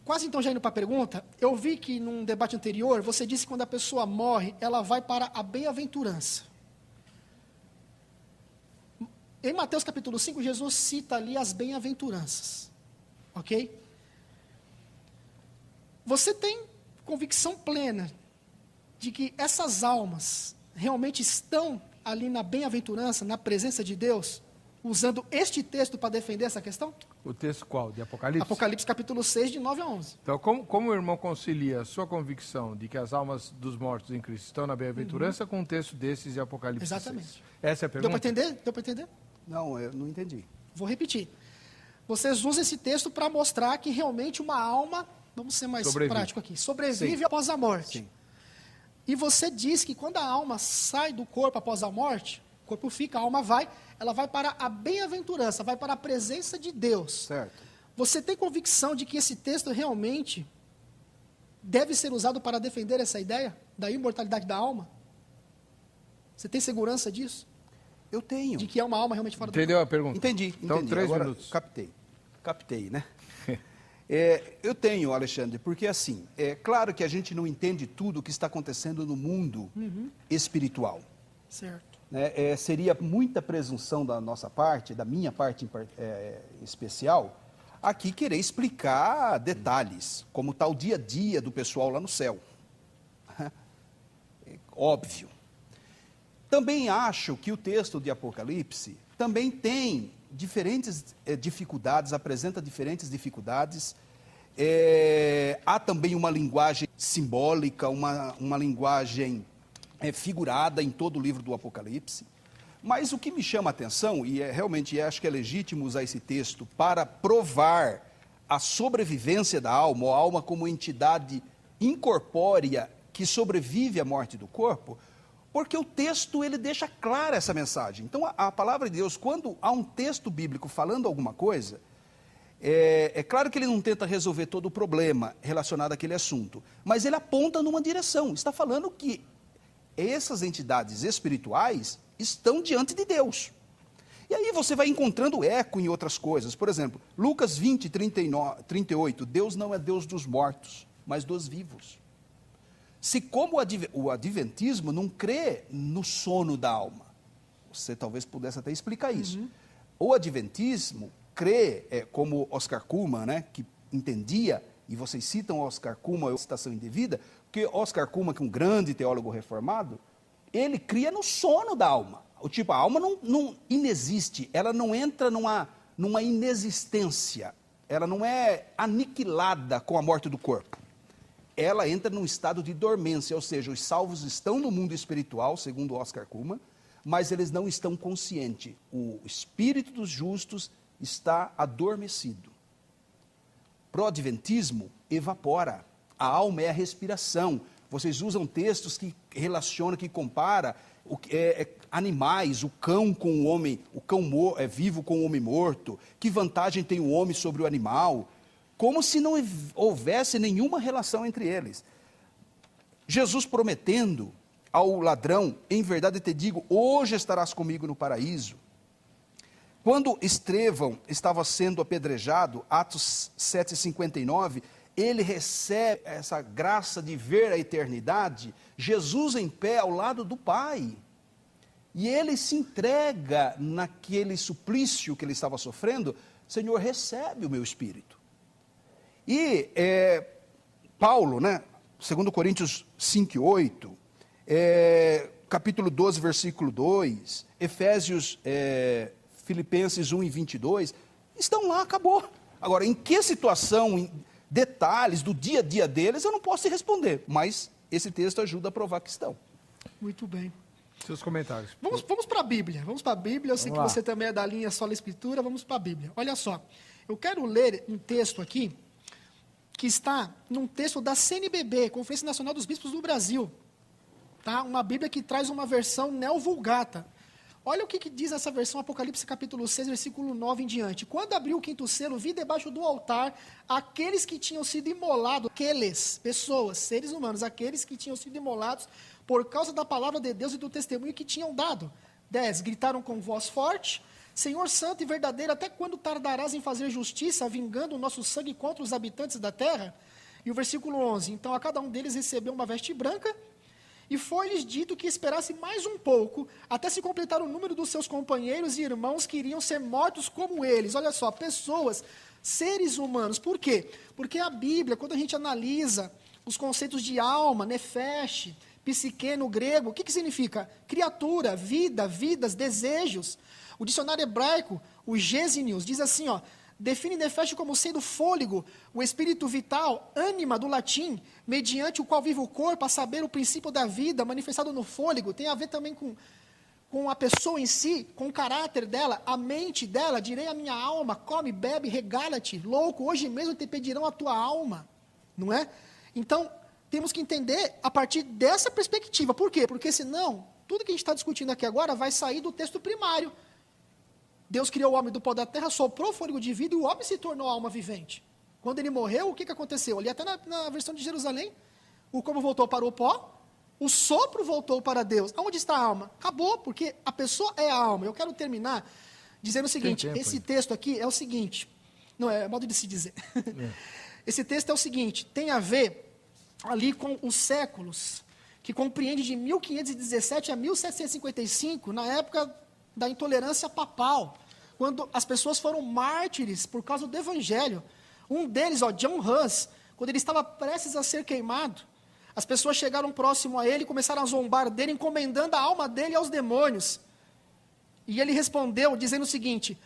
Quase então já indo para a pergunta, eu vi que num debate anterior, você disse que quando a pessoa morre, ela vai para a bem-aventurança. Em Mateus capítulo 5, Jesus cita ali as bem-aventuranças. Ok? Você tem convicção plena de que essas almas realmente estão ali na bem-aventurança, na presença de Deus, usando este texto para defender essa questão? O texto qual? De Apocalipse? Apocalipse capítulo 6, de 9 a 11. Então, como o irmão concilia a sua convicção de que as almas dos mortos em Cristo estão na bem-aventurança com um texto desses de Apocalipse Exatamente. 6? Essa é a pergunta? Deu para entender? Deu para entender? Não, eu não entendi. Vou repetir. Vocês usam esse texto para mostrar que realmente uma alma, vamos ser mais prático aqui, sobrevive após a morte. Sim. E você diz que quando a alma sai do corpo após a morte, o corpo fica, a alma vai, ela vai para a bem-aventurança, vai para a presença de Deus. Certo. Você tem convicção de que esse texto realmente deve ser usado para defender essa ideia da imortalidade da alma? Você tem segurança disso? Eu tenho. De que é uma alma realmente fora do Entendeu a pergunta? Entendi. Então, 3 Agora, minutos. Captei, né? Eu tenho, Alexandre, porque assim, é claro que a gente não entende tudo o que está acontecendo no mundo espiritual. Certo. Né? Seria muita presunção da nossa parte, da minha parte especial, aqui querer explicar detalhes, como está o dia a dia do pessoal lá no céu. Óbvio. Também acho que o texto de Apocalipse também tem diferentes dificuldades, apresenta diferentes dificuldades. Há também uma linguagem simbólica, uma linguagem figurada em todo o livro do Apocalipse. Mas o que me chama a atenção, e realmente acho que é legítimo usar esse texto para provar a sobrevivência da alma, ou a alma como entidade incorpórea que sobrevive à morte do corpo, porque o texto ele deixa clara essa mensagem. Então a palavra de Deus, quando há um texto bíblico falando alguma coisa, é claro que ele não tenta resolver todo o problema relacionado àquele assunto, mas ele aponta numa direção, está falando que essas entidades espirituais estão diante de Deus. E aí você vai encontrando eco em outras coisas. Por exemplo, Lucas 20, 38, Deus não é Deus dos mortos, mas dos vivos. Se como o adventismo não crê no sono da alma, você talvez pudesse até explicar isso. O adventismo crê, como Oscar Cullmann, né, que entendia, e vocês citam Oscar Cullmann, a citação indevida, porque Oscar Cullmann, que é um grande teólogo reformado, ele cria no sono da alma. A alma não inexiste, ela não entra numa inexistência, ela não é aniquilada com a morte do corpo. ela entra num estado de dormência, ou seja, os salvos estão no mundo espiritual, segundo Oscar Cullmann, mas eles não estão conscientes. O espírito dos justos está adormecido. Para o adventismo, evapora. A alma é a respiração. Vocês usam textos que relacionam, que compara animais, o cão com o homem, o cão vivo com o homem morto. Que vantagem tem o homem sobre o animal? Como se não houvesse nenhuma relação entre eles. Jesus prometendo ao ladrão, em verdade te digo, hoje estarás comigo no paraíso. Quando Estevão estava sendo apedrejado, Atos 7,59, ele recebe essa graça de ver a eternidade, Jesus em pé ao lado do Pai. E ele se entrega naquele suplício que ele estava sofrendo, Senhor, recebe o meu espírito. E Paulo, 2 Coríntios 5:8, capítulo 12, versículo 2, Efésios, Filipenses 1:22, estão lá, acabou. Agora, em que situação, em detalhes do dia a dia deles, eu não posso te responder, mas esse texto ajuda a provar que estão. Muito bem. Seus comentários. Vamos para a Bíblia. Eu sei que você também é da linha Sola Escritura, vamos para a Bíblia. Olha só, eu quero ler um texto aqui, que está num texto da CNBB, Conferência Nacional dos Bispos do Brasil. Tá? Uma Bíblia que traz uma versão Neo-Vulgata. Olha o que diz essa versão, Apocalipse capítulo 6, versículo 9 em diante. Quando abriu o quinto selo, vi debaixo do altar aqueles que tinham sido imolados, pessoas, seres humanos, aqueles que tinham sido imolados por causa da palavra de Deus e do testemunho que tinham dado. 10, gritaram com voz forte, Senhor santo e verdadeiro, até quando tardarás em fazer justiça, vingando o nosso sangue contra os habitantes da terra? E o versículo 11, então a cada um deles recebeu uma veste branca, e foi-lhes dito que esperasse mais um pouco, até se completar o número dos seus companheiros e irmãos que iriam ser mortos como eles. Olha só, pessoas, seres humanos. Por quê? Porque a Bíblia, quando a gente analisa os conceitos de alma, nefesh, psique no grego, o que significa? Criatura, vida, vidas, desejos. O dicionário hebraico, o Gesenius, diz assim, define nefesh como sendo fôlego, o espírito vital, ânima do latim, mediante o qual vive o corpo, a saber, o princípio da vida, manifestado no fôlego, tem a ver também com a pessoa em si, com o caráter dela, a mente dela, direi a minha alma, come, bebe, regala-te, louco, hoje mesmo te pedirão a tua alma, não é? Então, temos que entender a partir dessa perspectiva. Por quê? Porque senão, tudo que a gente está discutindo aqui agora vai sair do texto primário. Deus criou o homem do pó da terra, soprou o fôlego de vida e o homem se tornou alma vivente. Quando ele morreu, o que aconteceu? Ali até na versão de Jerusalém, o corpo voltou para o pó, o sopro voltou para Deus. Aonde está a alma? Acabou, porque a pessoa é a alma. Eu quero terminar dizendo o seguinte, esse texto aqui é o seguinte, não, é modo de se dizer. Esse texto é o seguinte, tem a ver ali com os séculos, que compreende de 1517 a 1755, na época da intolerância papal, quando as pessoas foram mártires por causa do evangelho. Um deles, John Hus, quando ele estava prestes a ser queimado, as pessoas chegaram próximo a ele e começaram a zombar dele, encomendando a alma dele aos demônios. E ele respondeu, dizendo o seguinte,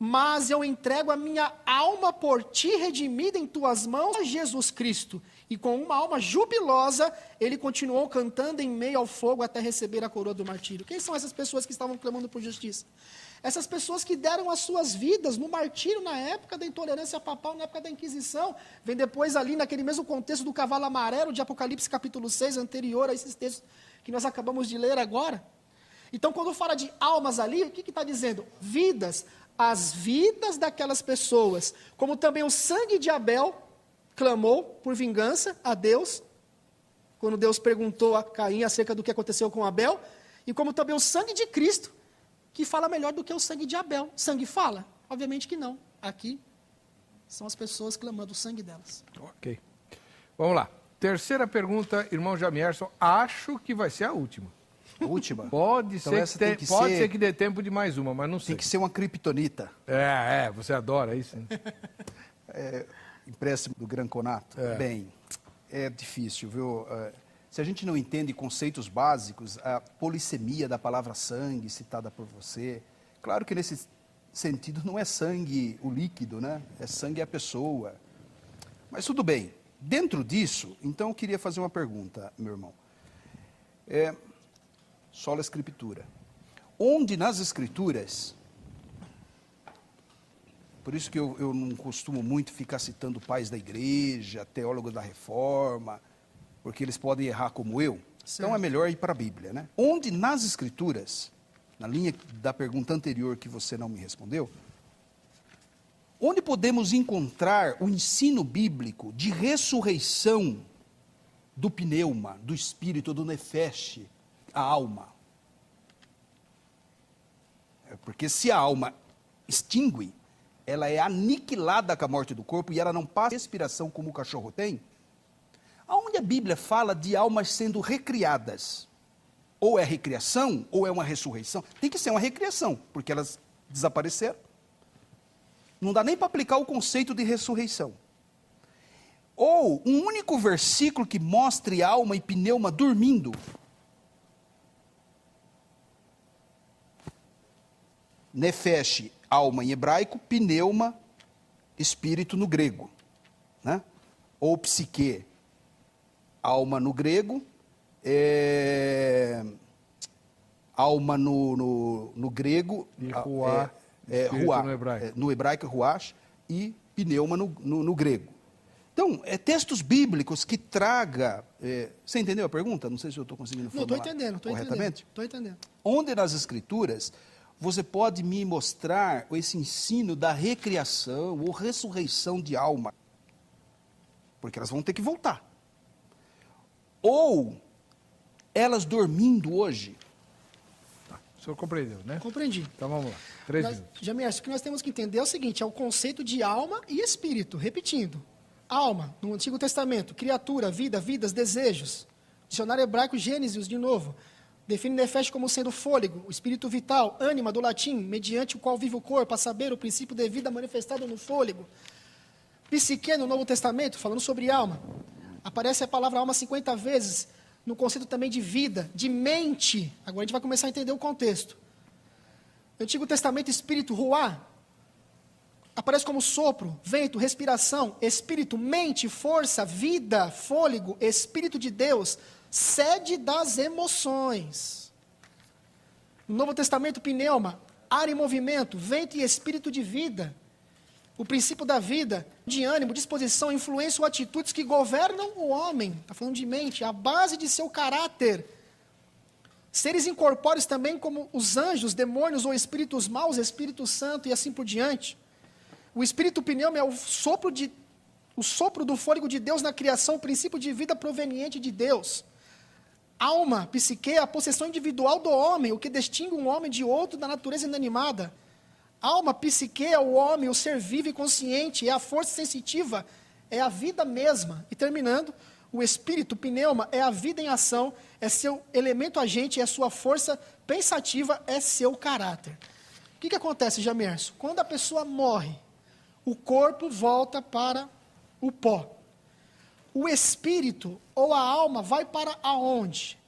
mas eu entrego a minha alma por ti, redimida em tuas mãos, a Jesus Cristo. E com uma alma jubilosa, ele continuou cantando em meio ao fogo até receber a coroa do martírio. Quem são essas pessoas que estavam clamando por justiça? Essas pessoas que deram as suas vidas no martírio na época da intolerância papal, na época da Inquisição. Vem depois ali naquele mesmo contexto do cavalo amarelo de Apocalipse capítulo 6, anterior a esses textos que nós acabamos de ler agora. Então, quando fala de almas ali, o que está dizendo? Vidas. As vidas daquelas pessoas, como também o sangue de Abel clamou por vingança a Deus, quando Deus perguntou a Caim acerca do que aconteceu com Abel, e como também o sangue de Cristo, que fala melhor do que o sangue de Abel. Sangue fala? Obviamente que não. Aqui são as pessoas clamando o sangue delas. Ok. Vamos lá. Terceira pergunta, irmão Jamierson, acho que vai ser a última. A última? Pode então ser que dê tempo de mais uma, mas não sei. Tem que ser uma criptonita. Você adora isso. Né? Empréstimo do Gran Conato. Bem, é difícil, viu? Se a gente não entende conceitos básicos, a polissemia da palavra sangue citada por você, claro que nesse sentido não é sangue o líquido, né? É sangue a pessoa. Mas tudo bem. Dentro disso, então eu queria fazer uma pergunta, meu irmão. Sola Escritura. Onde nas Escrituras, por isso que eu não costumo muito ficar citando pais da igreja, teólogos da reforma, porque eles podem errar como eu. Certo. Então é melhor ir para a Bíblia, né? Onde nas Escrituras, na linha da pergunta anterior que você não me respondeu, onde podemos encontrar o ensino bíblico de ressurreição do pneuma, do espírito, do nefesh, a alma? Porque se a alma extingue, ela é aniquilada com a morte do corpo e ela não passa respiração como o cachorro tem. Aonde a Bíblia fala de almas sendo recriadas? Ou é recriação, ou é uma ressurreição. Tem que ser uma recriação, porque elas desapareceram. Não dá nem para aplicar o conceito de ressurreição. Ou um único versículo que mostre alma e pneuma dormindo. Nefesh, alma em hebraico, pneuma, espírito no grego. Né? Ou psique, alma no grego, alma no grego, e ruá, ruá, no hebraico. No hebraico ruach, e pneuma no grego. Então, textos bíblicos que traga... você entendeu a pergunta? Não sei se eu estou conseguindo formular corretamente. Estou entendendo. Onde nas Escrituras você pode me mostrar esse ensino da recriação ou ressurreição de alma? Porque elas vão ter que voltar. Ou elas dormindo hoje. O senhor compreendeu, né? Compreendi. Então vamos lá. 3 minutos. Jamir, o que nós temos que entender é o seguinte, é o conceito de alma e espírito. Repetindo. Alma, no Antigo Testamento, criatura, vida, vidas, desejos. Dicionário hebraico Gênesis, de novo. Define nefesh como sendo fôlego, o espírito vital, ânima, do latim, mediante o qual vive o corpo, a saber, o princípio de vida manifestado no fôlego. Psique, no Novo Testamento, falando sobre alma. Aparece a palavra alma 50 vezes, no conceito também de vida, de mente. Agora a gente vai começar a entender o contexto. No Antigo Testamento, espírito, ruá, aparece como sopro, vento, respiração, espírito, mente, força, vida, fôlego, espírito de Deus, sede das emoções. No Novo Testamento, pneuma, ar em movimento, vento e espírito de vida. O princípio da vida, de ânimo, disposição, influência ou atitudes que governam o homem. Está falando de mente, a base de seu caráter. Seres incorpóreos também como os anjos, demônios ou espíritos maus, Espírito Santo e assim por diante. O espírito pneuma é o sopro do fôlego de Deus na criação, o princípio de vida proveniente de Deus. Alma, psique, a possessão individual do homem, o que distingue um homem de outro da natureza inanimada. Alma, psique, é o homem, o ser vivo e consciente, é a força sensitiva, é a vida mesma. E terminando, o espírito, pneuma, é a vida em ação, é seu elemento agente, é sua força pensativa, é seu caráter. O que acontece, Jamerson? Quando a pessoa morre, o corpo volta para o pó. O espírito ou a alma vai para aonde?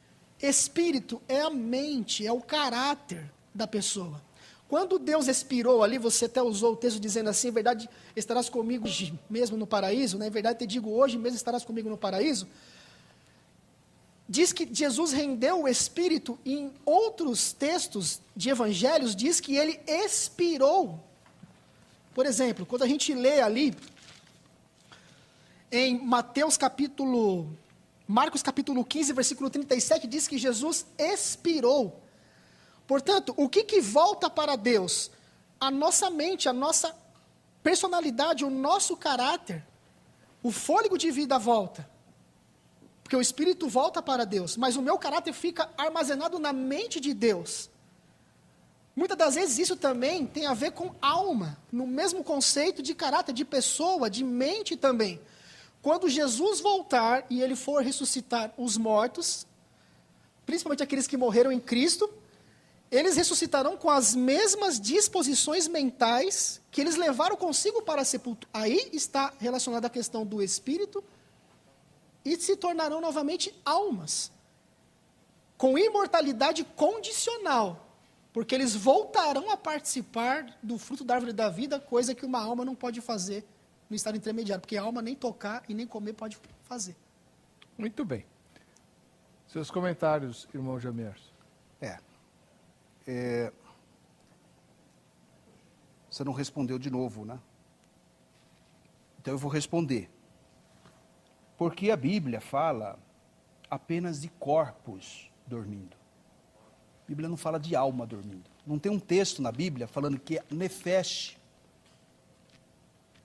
Espírito é a mente, é o caráter da pessoa. Quando Deus expirou ali, você até usou o texto dizendo assim, em verdade estarás comigo hoje mesmo no paraíso, né? Em verdade te digo, hoje mesmo estarás comigo no paraíso. Diz que Jesus rendeu o Espírito, e em outros textos de evangelhos diz que ele expirou. Por exemplo, quando a gente lê ali, em Marcos capítulo 15, versículo 37, diz que Jesus expirou. Portanto, o que volta para Deus? A nossa mente, a nossa personalidade, o nosso caráter. O fôlego de vida volta. Porque o Espírito volta para Deus, mas o meu caráter fica armazenado na mente de Deus. Muitas das vezes isso também tem a ver com alma, no mesmo conceito de caráter, de pessoa, de mente também. Quando Jesus voltar e ele for ressuscitar os mortos, principalmente aqueles que morreram em Cristo, eles ressuscitarão com as mesmas disposições mentais que eles levaram consigo para a sepultura. Aí está relacionada a questão do espírito e se tornarão novamente almas, com imortalidade condicional, porque eles voltarão a participar do fruto da árvore da vida, coisa que uma alma não pode fazer no estado intermediário, porque a alma nem tocar e nem comer pode fazer. Muito bem. Seus comentários, irmão Jamierson. Você não respondeu de novo, né? Então eu vou responder. Porque a Bíblia fala apenas de corpos dormindo. A Bíblia não fala de alma dormindo. Não tem um texto na Bíblia falando que nefesh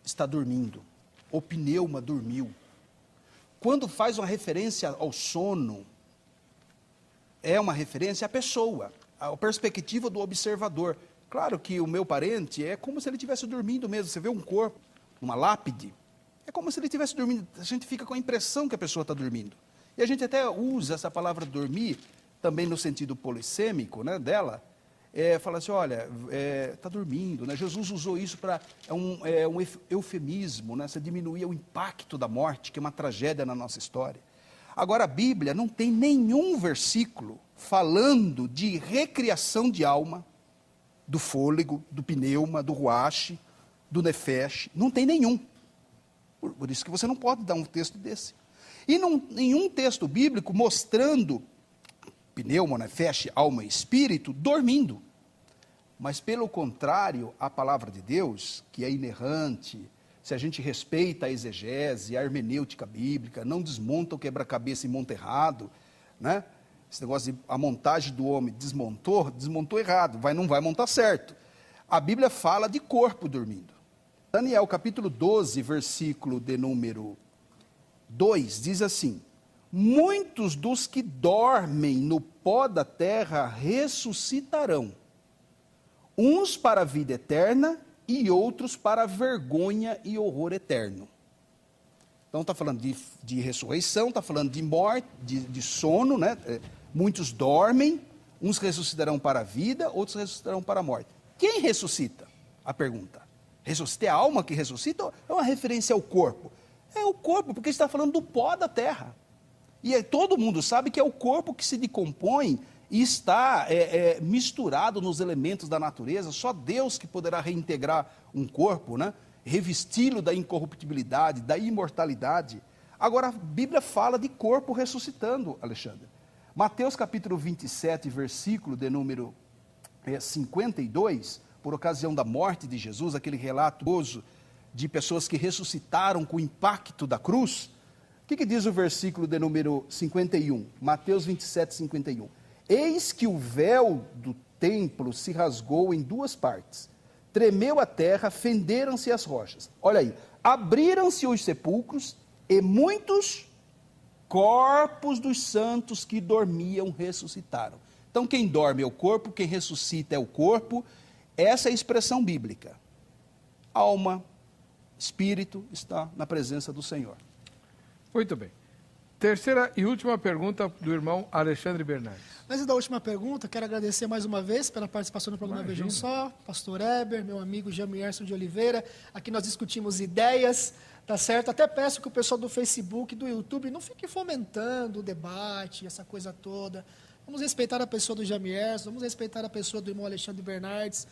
está dormindo, ou pneuma dormiu. Quando faz uma referência ao sono, é uma referência à pessoa, à perspectiva do observador. Claro que o meu parente é como se ele estivesse dormindo mesmo. Você vê um corpo, uma lápide, é como se ele estivesse dormindo. A gente fica com a impressão que a pessoa está dormindo. E a gente até usa essa palavra dormir, também no sentido polissêmico, né, dela, fala assim, olha, está dormindo, né? Jesus usou isso para, um eufemismo, né? Você diminuía o impacto da morte, que é uma tragédia na nossa história. Agora, a Bíblia não tem nenhum versículo falando de recriação de alma, do fôlego, do pneuma, do ruache, do nefesh, não tem nenhum. Por isso que você não pode dar um texto desse. E nenhum texto bíblico mostrando pneuma, nefesh, alma e espírito dormindo. Mas, pelo contrário, a palavra de Deus, que é inerrante, se a gente respeita a exegese, a hermenêutica bíblica, não desmonta o quebra-cabeça e monta errado, né? Esse negócio de a montagem do homem desmontou errado, não vai montar certo. A Bíblia fala de corpo dormindo. Daniel, capítulo 12, versículo de número 2, diz assim: muitos dos que dormem no pó da terra ressuscitarão, uns para a vida eterna e outros para a vergonha e horror eterno. Então está falando de ressurreição, está falando de morte, de sono, né? Muitos dormem, uns ressuscitarão para a vida, outros ressuscitarão para a morte. Quem ressuscita? A pergunta. Ressuscita é a alma que ressuscita ou é uma referência ao corpo? É o corpo, porque está falando do pó da terra. E todo mundo sabe que é o corpo que se decompõe e está misturado nos elementos da natureza. Só Deus que poderá reintegrar um corpo, né? Revesti-lo da incorruptibilidade, da imortalidade. Agora, a Bíblia fala de corpo ressuscitando, Alexandre. Mateus capítulo 27, versículo de número 52, por ocasião da morte de Jesus, aquele relato de pessoas que ressuscitaram com o impacto da cruz. O que diz o versículo de número 51? Mateus 27, 51. Eis que o véu do templo se rasgou em duas partes. Tremeu a terra, fenderam-se as rochas. Olha aí, abriram-se os sepulcros e muitos corpos dos santos que dormiam ressuscitaram. Então quem dorme é o corpo, quem ressuscita é o corpo. Essa é a expressão bíblica. Alma, espírito está na presença do Senhor. Muito bem. Terceira e última pergunta do irmão Alexandre Bernardes. Antes da última pergunta, quero agradecer mais uma vez pela participação no programa Vejam Só, pastor Heber, meu amigo Jamierson de Oliveira. Aqui nós discutimos ideias, tá certo? Até peço que o pessoal do Facebook, do YouTube, não fique fomentando o debate, essa coisa toda. Vamos respeitar a pessoa do Jamierson, vamos respeitar a pessoa do irmão Alexandre Bernardes.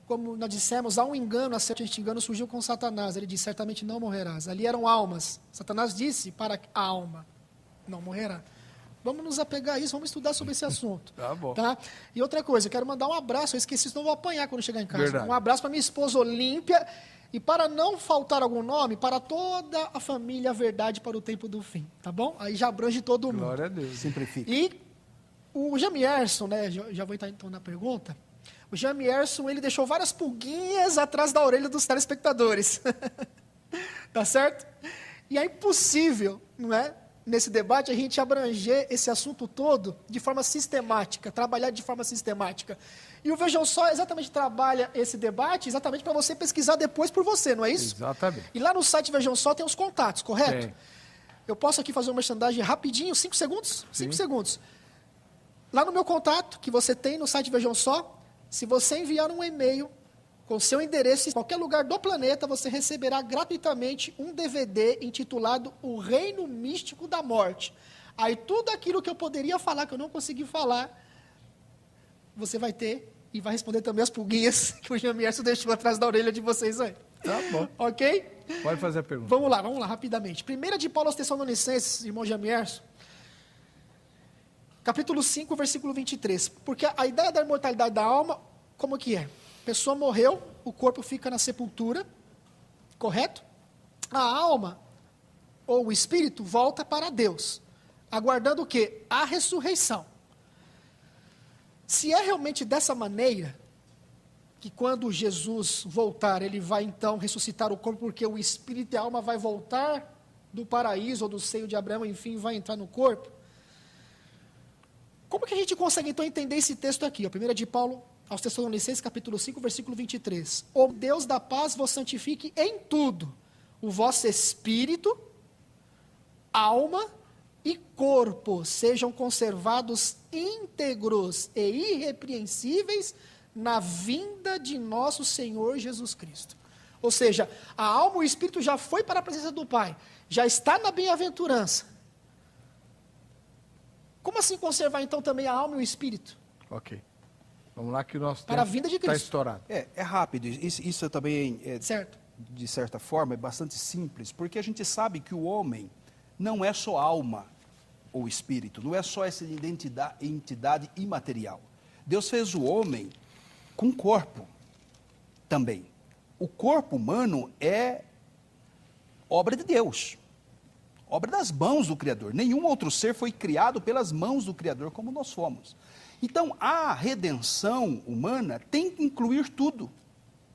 Como nós dissemos, há um engano, este engano surgiu com Satanás. Ele disse, certamente não morrerás. Ali eram almas. Satanás disse para a alma, não morrerá. Vamos nos apegar a isso, vamos estudar sobre esse assunto. Tá bom. Tá? E outra coisa, eu quero mandar um abraço, eu esqueci, senão eu vou apanhar quando chegar em casa. Verdade. Um abraço para minha esposa Olímpia, e para não faltar algum nome, para toda a família Verdade para o Tempo do Fim, tá bom? Aí já abrange todo mundo. Glória a Deus. Simplifica. E o Jamierson, né, já vou entrar então na pergunta, o Jamierson, ele deixou várias pulguinhas atrás da orelha dos telespectadores, tá certo? E é impossível, não é? Nesse debate, a gente abranger esse assunto todo de forma sistemática, trabalhar de forma sistemática. E o Vejam Só exatamente trabalha esse debate exatamente para você pesquisar depois por você, não é isso? Exatamente. E lá no site Vejam Só tem os contatos, correto? Tem. Eu posso aqui fazer uma merchandising rapidinho, 5 segundos? 5 segundos. Lá no meu contato, que você tem no site Vejam Só, se você enviar um e-mail com seu endereço, em qualquer lugar do planeta, você receberá gratuitamente um DVD intitulado O Reino Místico da Morte. Aí tudo aquilo que eu poderia falar, que eu não consegui falar, você vai ter e vai responder também as pulguinhas que o Jamierson deixou atrás da orelha de vocês aí. Tá bom. Ok? Pode fazer a pergunta. Vamos lá, rapidamente. 1 de Paulo aos Tessalonicenses, irmão Jamierson, capítulo 5, versículo 23. Porque a ideia da imortalidade da alma, como que é? A pessoa morreu, o corpo fica na sepultura, correto? A alma, ou o espírito, volta para Deus, aguardando o quê? A ressurreição. Se é realmente dessa maneira, que quando Jesus voltar, ele vai então ressuscitar o corpo, porque o espírito e a alma vai voltar do paraíso ou do seio de Abraão, enfim, vai entrar no corpo. Como que a gente consegue então entender esse texto aqui? 1 de Paulo aos Tessalonicenses, capítulo 5, versículo 23. O Deus da paz vos santifique em tudo, o vosso espírito, alma e corpo sejam conservados íntegros e irrepreensíveis na vinda de nosso Senhor Jesus Cristo. Ou seja, a alma e o espírito já foi para a presença do Pai, já está na bem-aventurança. Como assim conservar então também a alma e o espírito? Ok. Vamos lá que o nosso Para a tempo vinda de está Cristo. estourado. É rápido, isso também, Certo. de certa forma, é bastante simples, porque a gente sabe que o homem não é só alma ou espírito, não é só essa entidade imaterial. Deus fez o homem com corpo também. O corpo humano é obra de Deus, obra das mãos do Criador. Nenhum outro ser foi criado pelas mãos do Criador como nós fomos. Então, a redenção humana tem que incluir tudo.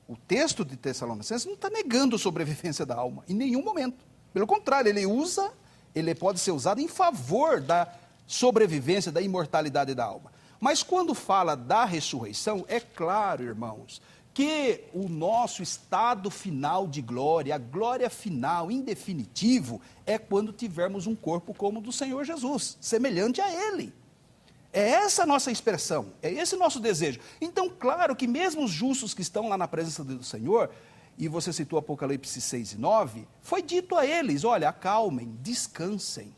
O texto de Tessalonicenses não está negando a sobrevivência da alma, em nenhum momento. Pelo contrário, ele pode ser usado em favor da sobrevivência, da imortalidade da alma. Mas quando fala da ressurreição, é claro, irmãos, que o nosso estado final de glória, a glória final, em definitivo, é quando tivermos um corpo como o do Senhor Jesus, semelhante a Ele. É essa a nossa expressão, é esse o nosso desejo. Então, claro que mesmo os justos que estão lá na presença do Senhor, e você citou Apocalipse 6 e 9, foi dito a eles, olha, acalmem, descansem.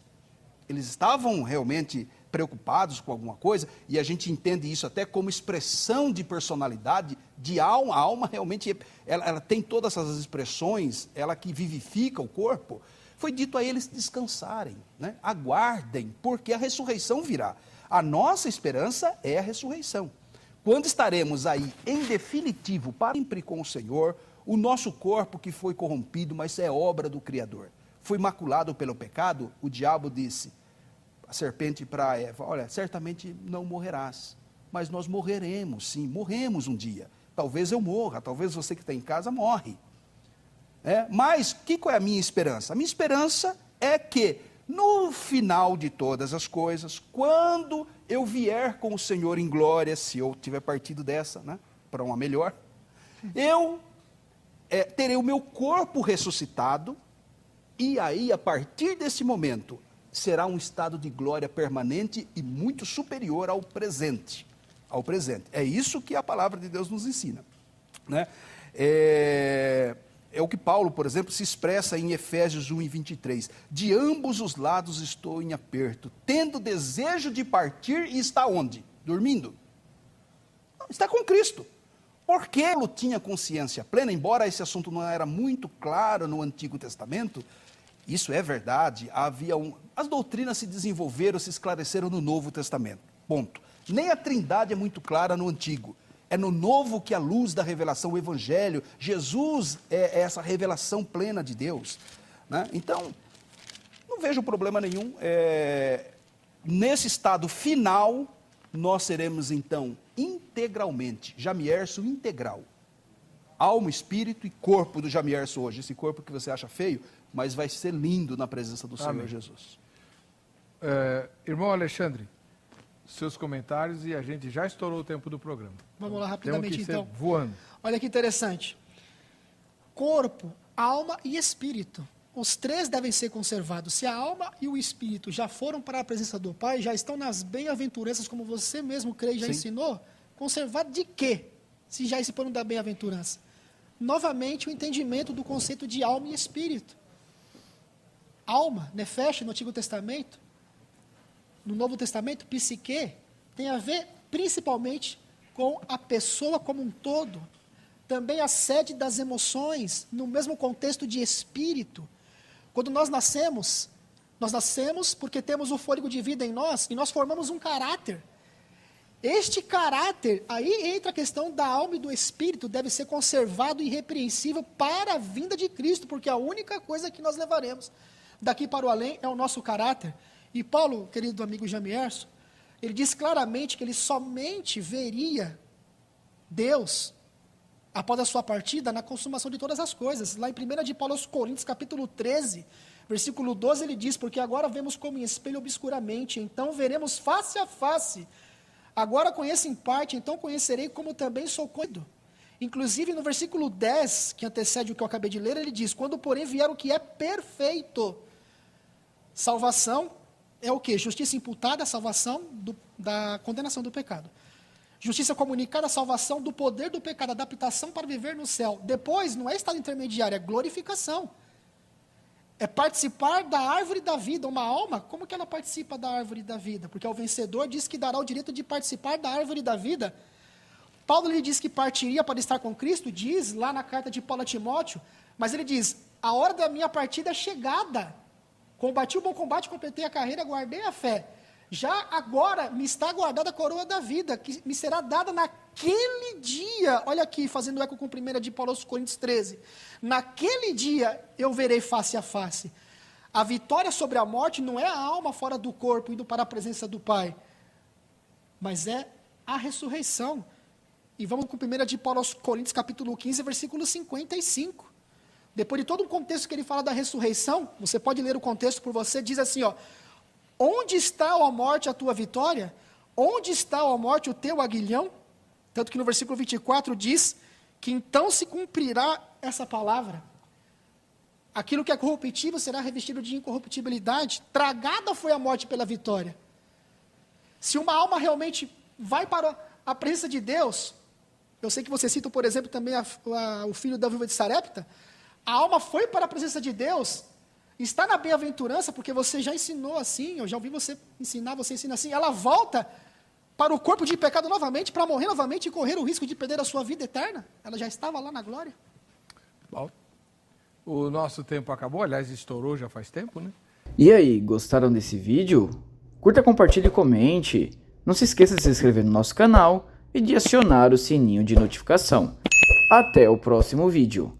Eles estavam realmente preocupados com alguma coisa, e a gente entende isso até como expressão de personalidade, de alma. A alma realmente, ela tem todas essas expressões, ela que vivifica o corpo. Foi dito a eles descansarem, né? Aguardem, porque a ressurreição virá. A nossa esperança é a ressurreição. Quando estaremos aí, em definitivo, para sempre com o Senhor, o nosso corpo que foi corrompido, mas é obra do Criador, foi maculado pelo pecado, o diabo disse, a serpente para Eva, olha, certamente não morrerás, mas nós morreremos, sim, morremos um dia. Talvez eu morra, talvez você que está em casa morre. Mas, o que é a minha esperança? A minha esperança é que, no final de todas as coisas, quando eu vier com o Senhor em glória, se eu tiver partido dessa, né, para uma melhor, eu terei o meu corpo ressuscitado, e aí, a partir desse momento, será um estado de glória permanente e muito superior ao presente. É isso que a palavra de Deus nos ensina, né? É o que Paulo, por exemplo, se expressa em Efésios 1 e 23. De ambos os lados estou em aperto, tendo desejo de partir, e está onde? Dormindo. Está com Cristo. Porque ele tinha consciência plena, embora esse assunto não era muito claro no Antigo Testamento, isso é verdade, as doutrinas se desenvolveram, se esclareceram no Novo Testamento, ponto. Nem a Trindade é muito clara no Antigo, é no Novo que a luz da revelação, o Evangelho, Jesus é essa revelação plena de Deus, né? Então, não vejo problema nenhum, nesse estado final, nós seremos então integralmente, Jamierson integral, alma, espírito e corpo do Jamierson hoje, esse corpo que você acha feio, mas vai ser lindo na presença do Senhor Jesus. Irmão Alexandre, seus comentários, e a gente já estourou o tempo do programa. Vamos lá rapidamente então. Voando. Olha que interessante. Corpo, alma e espírito. Os três devem ser conservados. Se a alma e o espírito já foram para a presença do Pai, já estão nas bem-aventuranças, como você mesmo crê e já ensinou, conservado de quê? Se já esse plano da bem-aventurança. Novamente, o entendimento do conceito de alma e espírito. Alma, nefesh, no Antigo Testamento, no Novo Testamento, psique, tem a ver principalmente com a pessoa como um todo. também a sede das emoções, no mesmo contexto de espírito. Quando nós nascemos porque temos o fôlego de vida em nós e nós formamos um caráter. Este caráter, aí entra a questão da alma e do espírito, deve ser conservado e irrepreensível para a vinda de Cristo, porque a única coisa que nós levaremos daqui para o além é o nosso caráter. E Paulo, querido amigo Jamierson, ele diz claramente que ele somente veria Deus após a sua partida na consumação de todas as coisas. Lá em 1 de Paulo aos Coríntios, capítulo 13, versículo 12, ele diz, porque agora vemos como em espelho obscuramente, então veremos face a face. Agora conheço em parte, então conhecerei como também sou conhecido. Inclusive no versículo 10, que antecede o que eu acabei de ler, ele diz, quando porém vier o que é perfeito, salvação é o quê? Justiça imputada, salvação da condenação do pecado. Justiça comunicada, salvação do poder do pecado, adaptação para viver no céu. Depois, não é estado intermediário, é glorificação. É participar da árvore da vida. Uma alma, como que ela participa da árvore da vida? Porque ao vencedor diz que dará o direito de participar da árvore da vida. Paulo lhe diz que partiria para estar com Cristo, diz lá na carta de Paulo a Timóteo, mas ele diz, a hora da minha partida é chegada. Combati o bom combate, completei a carreira, guardei a fé. Já agora me está guardada a coroa da vida, que me será dada naquele dia. Olha aqui, fazendo eco com 1 de Paulo aos Coríntios 13. Naquele dia eu verei face a face. A vitória sobre a morte não é a alma fora do corpo, indo para a presença do Pai, mas é a ressurreição. E vamos com 1 de Paulo aos Coríntios, capítulo 15, versículo 55. Depois de todo o contexto que ele fala da ressurreição, você pode ler o contexto por você, diz assim, ó, onde está, ó morte, a tua vitória? Onde está, ó morte, o teu aguilhão? Tanto que no versículo 24 diz que então se cumprirá essa palavra. Aquilo que é corruptível será revestido de incorruptibilidade. Tragada foi a morte pela vitória. Se uma alma realmente vai para a presença de Deus, eu sei que você cita, por exemplo, também o filho da viúva de Sarepta, a alma foi para a presença de Deus, está na bem-aventurança, porque você já ensinou assim, eu já ouvi você ensinar, você ensina assim, ela volta para o corpo de pecado novamente, para morrer novamente e correr o risco de perder a sua vida eterna. Ela já estava lá na glória. Bom, o nosso tempo acabou, aliás, estourou já faz tempo, né? E aí, gostaram desse vídeo? Curta, compartilhe e comente. Não se esqueça de se inscrever no nosso canal e de acionar o sininho de notificação. Até o próximo vídeo.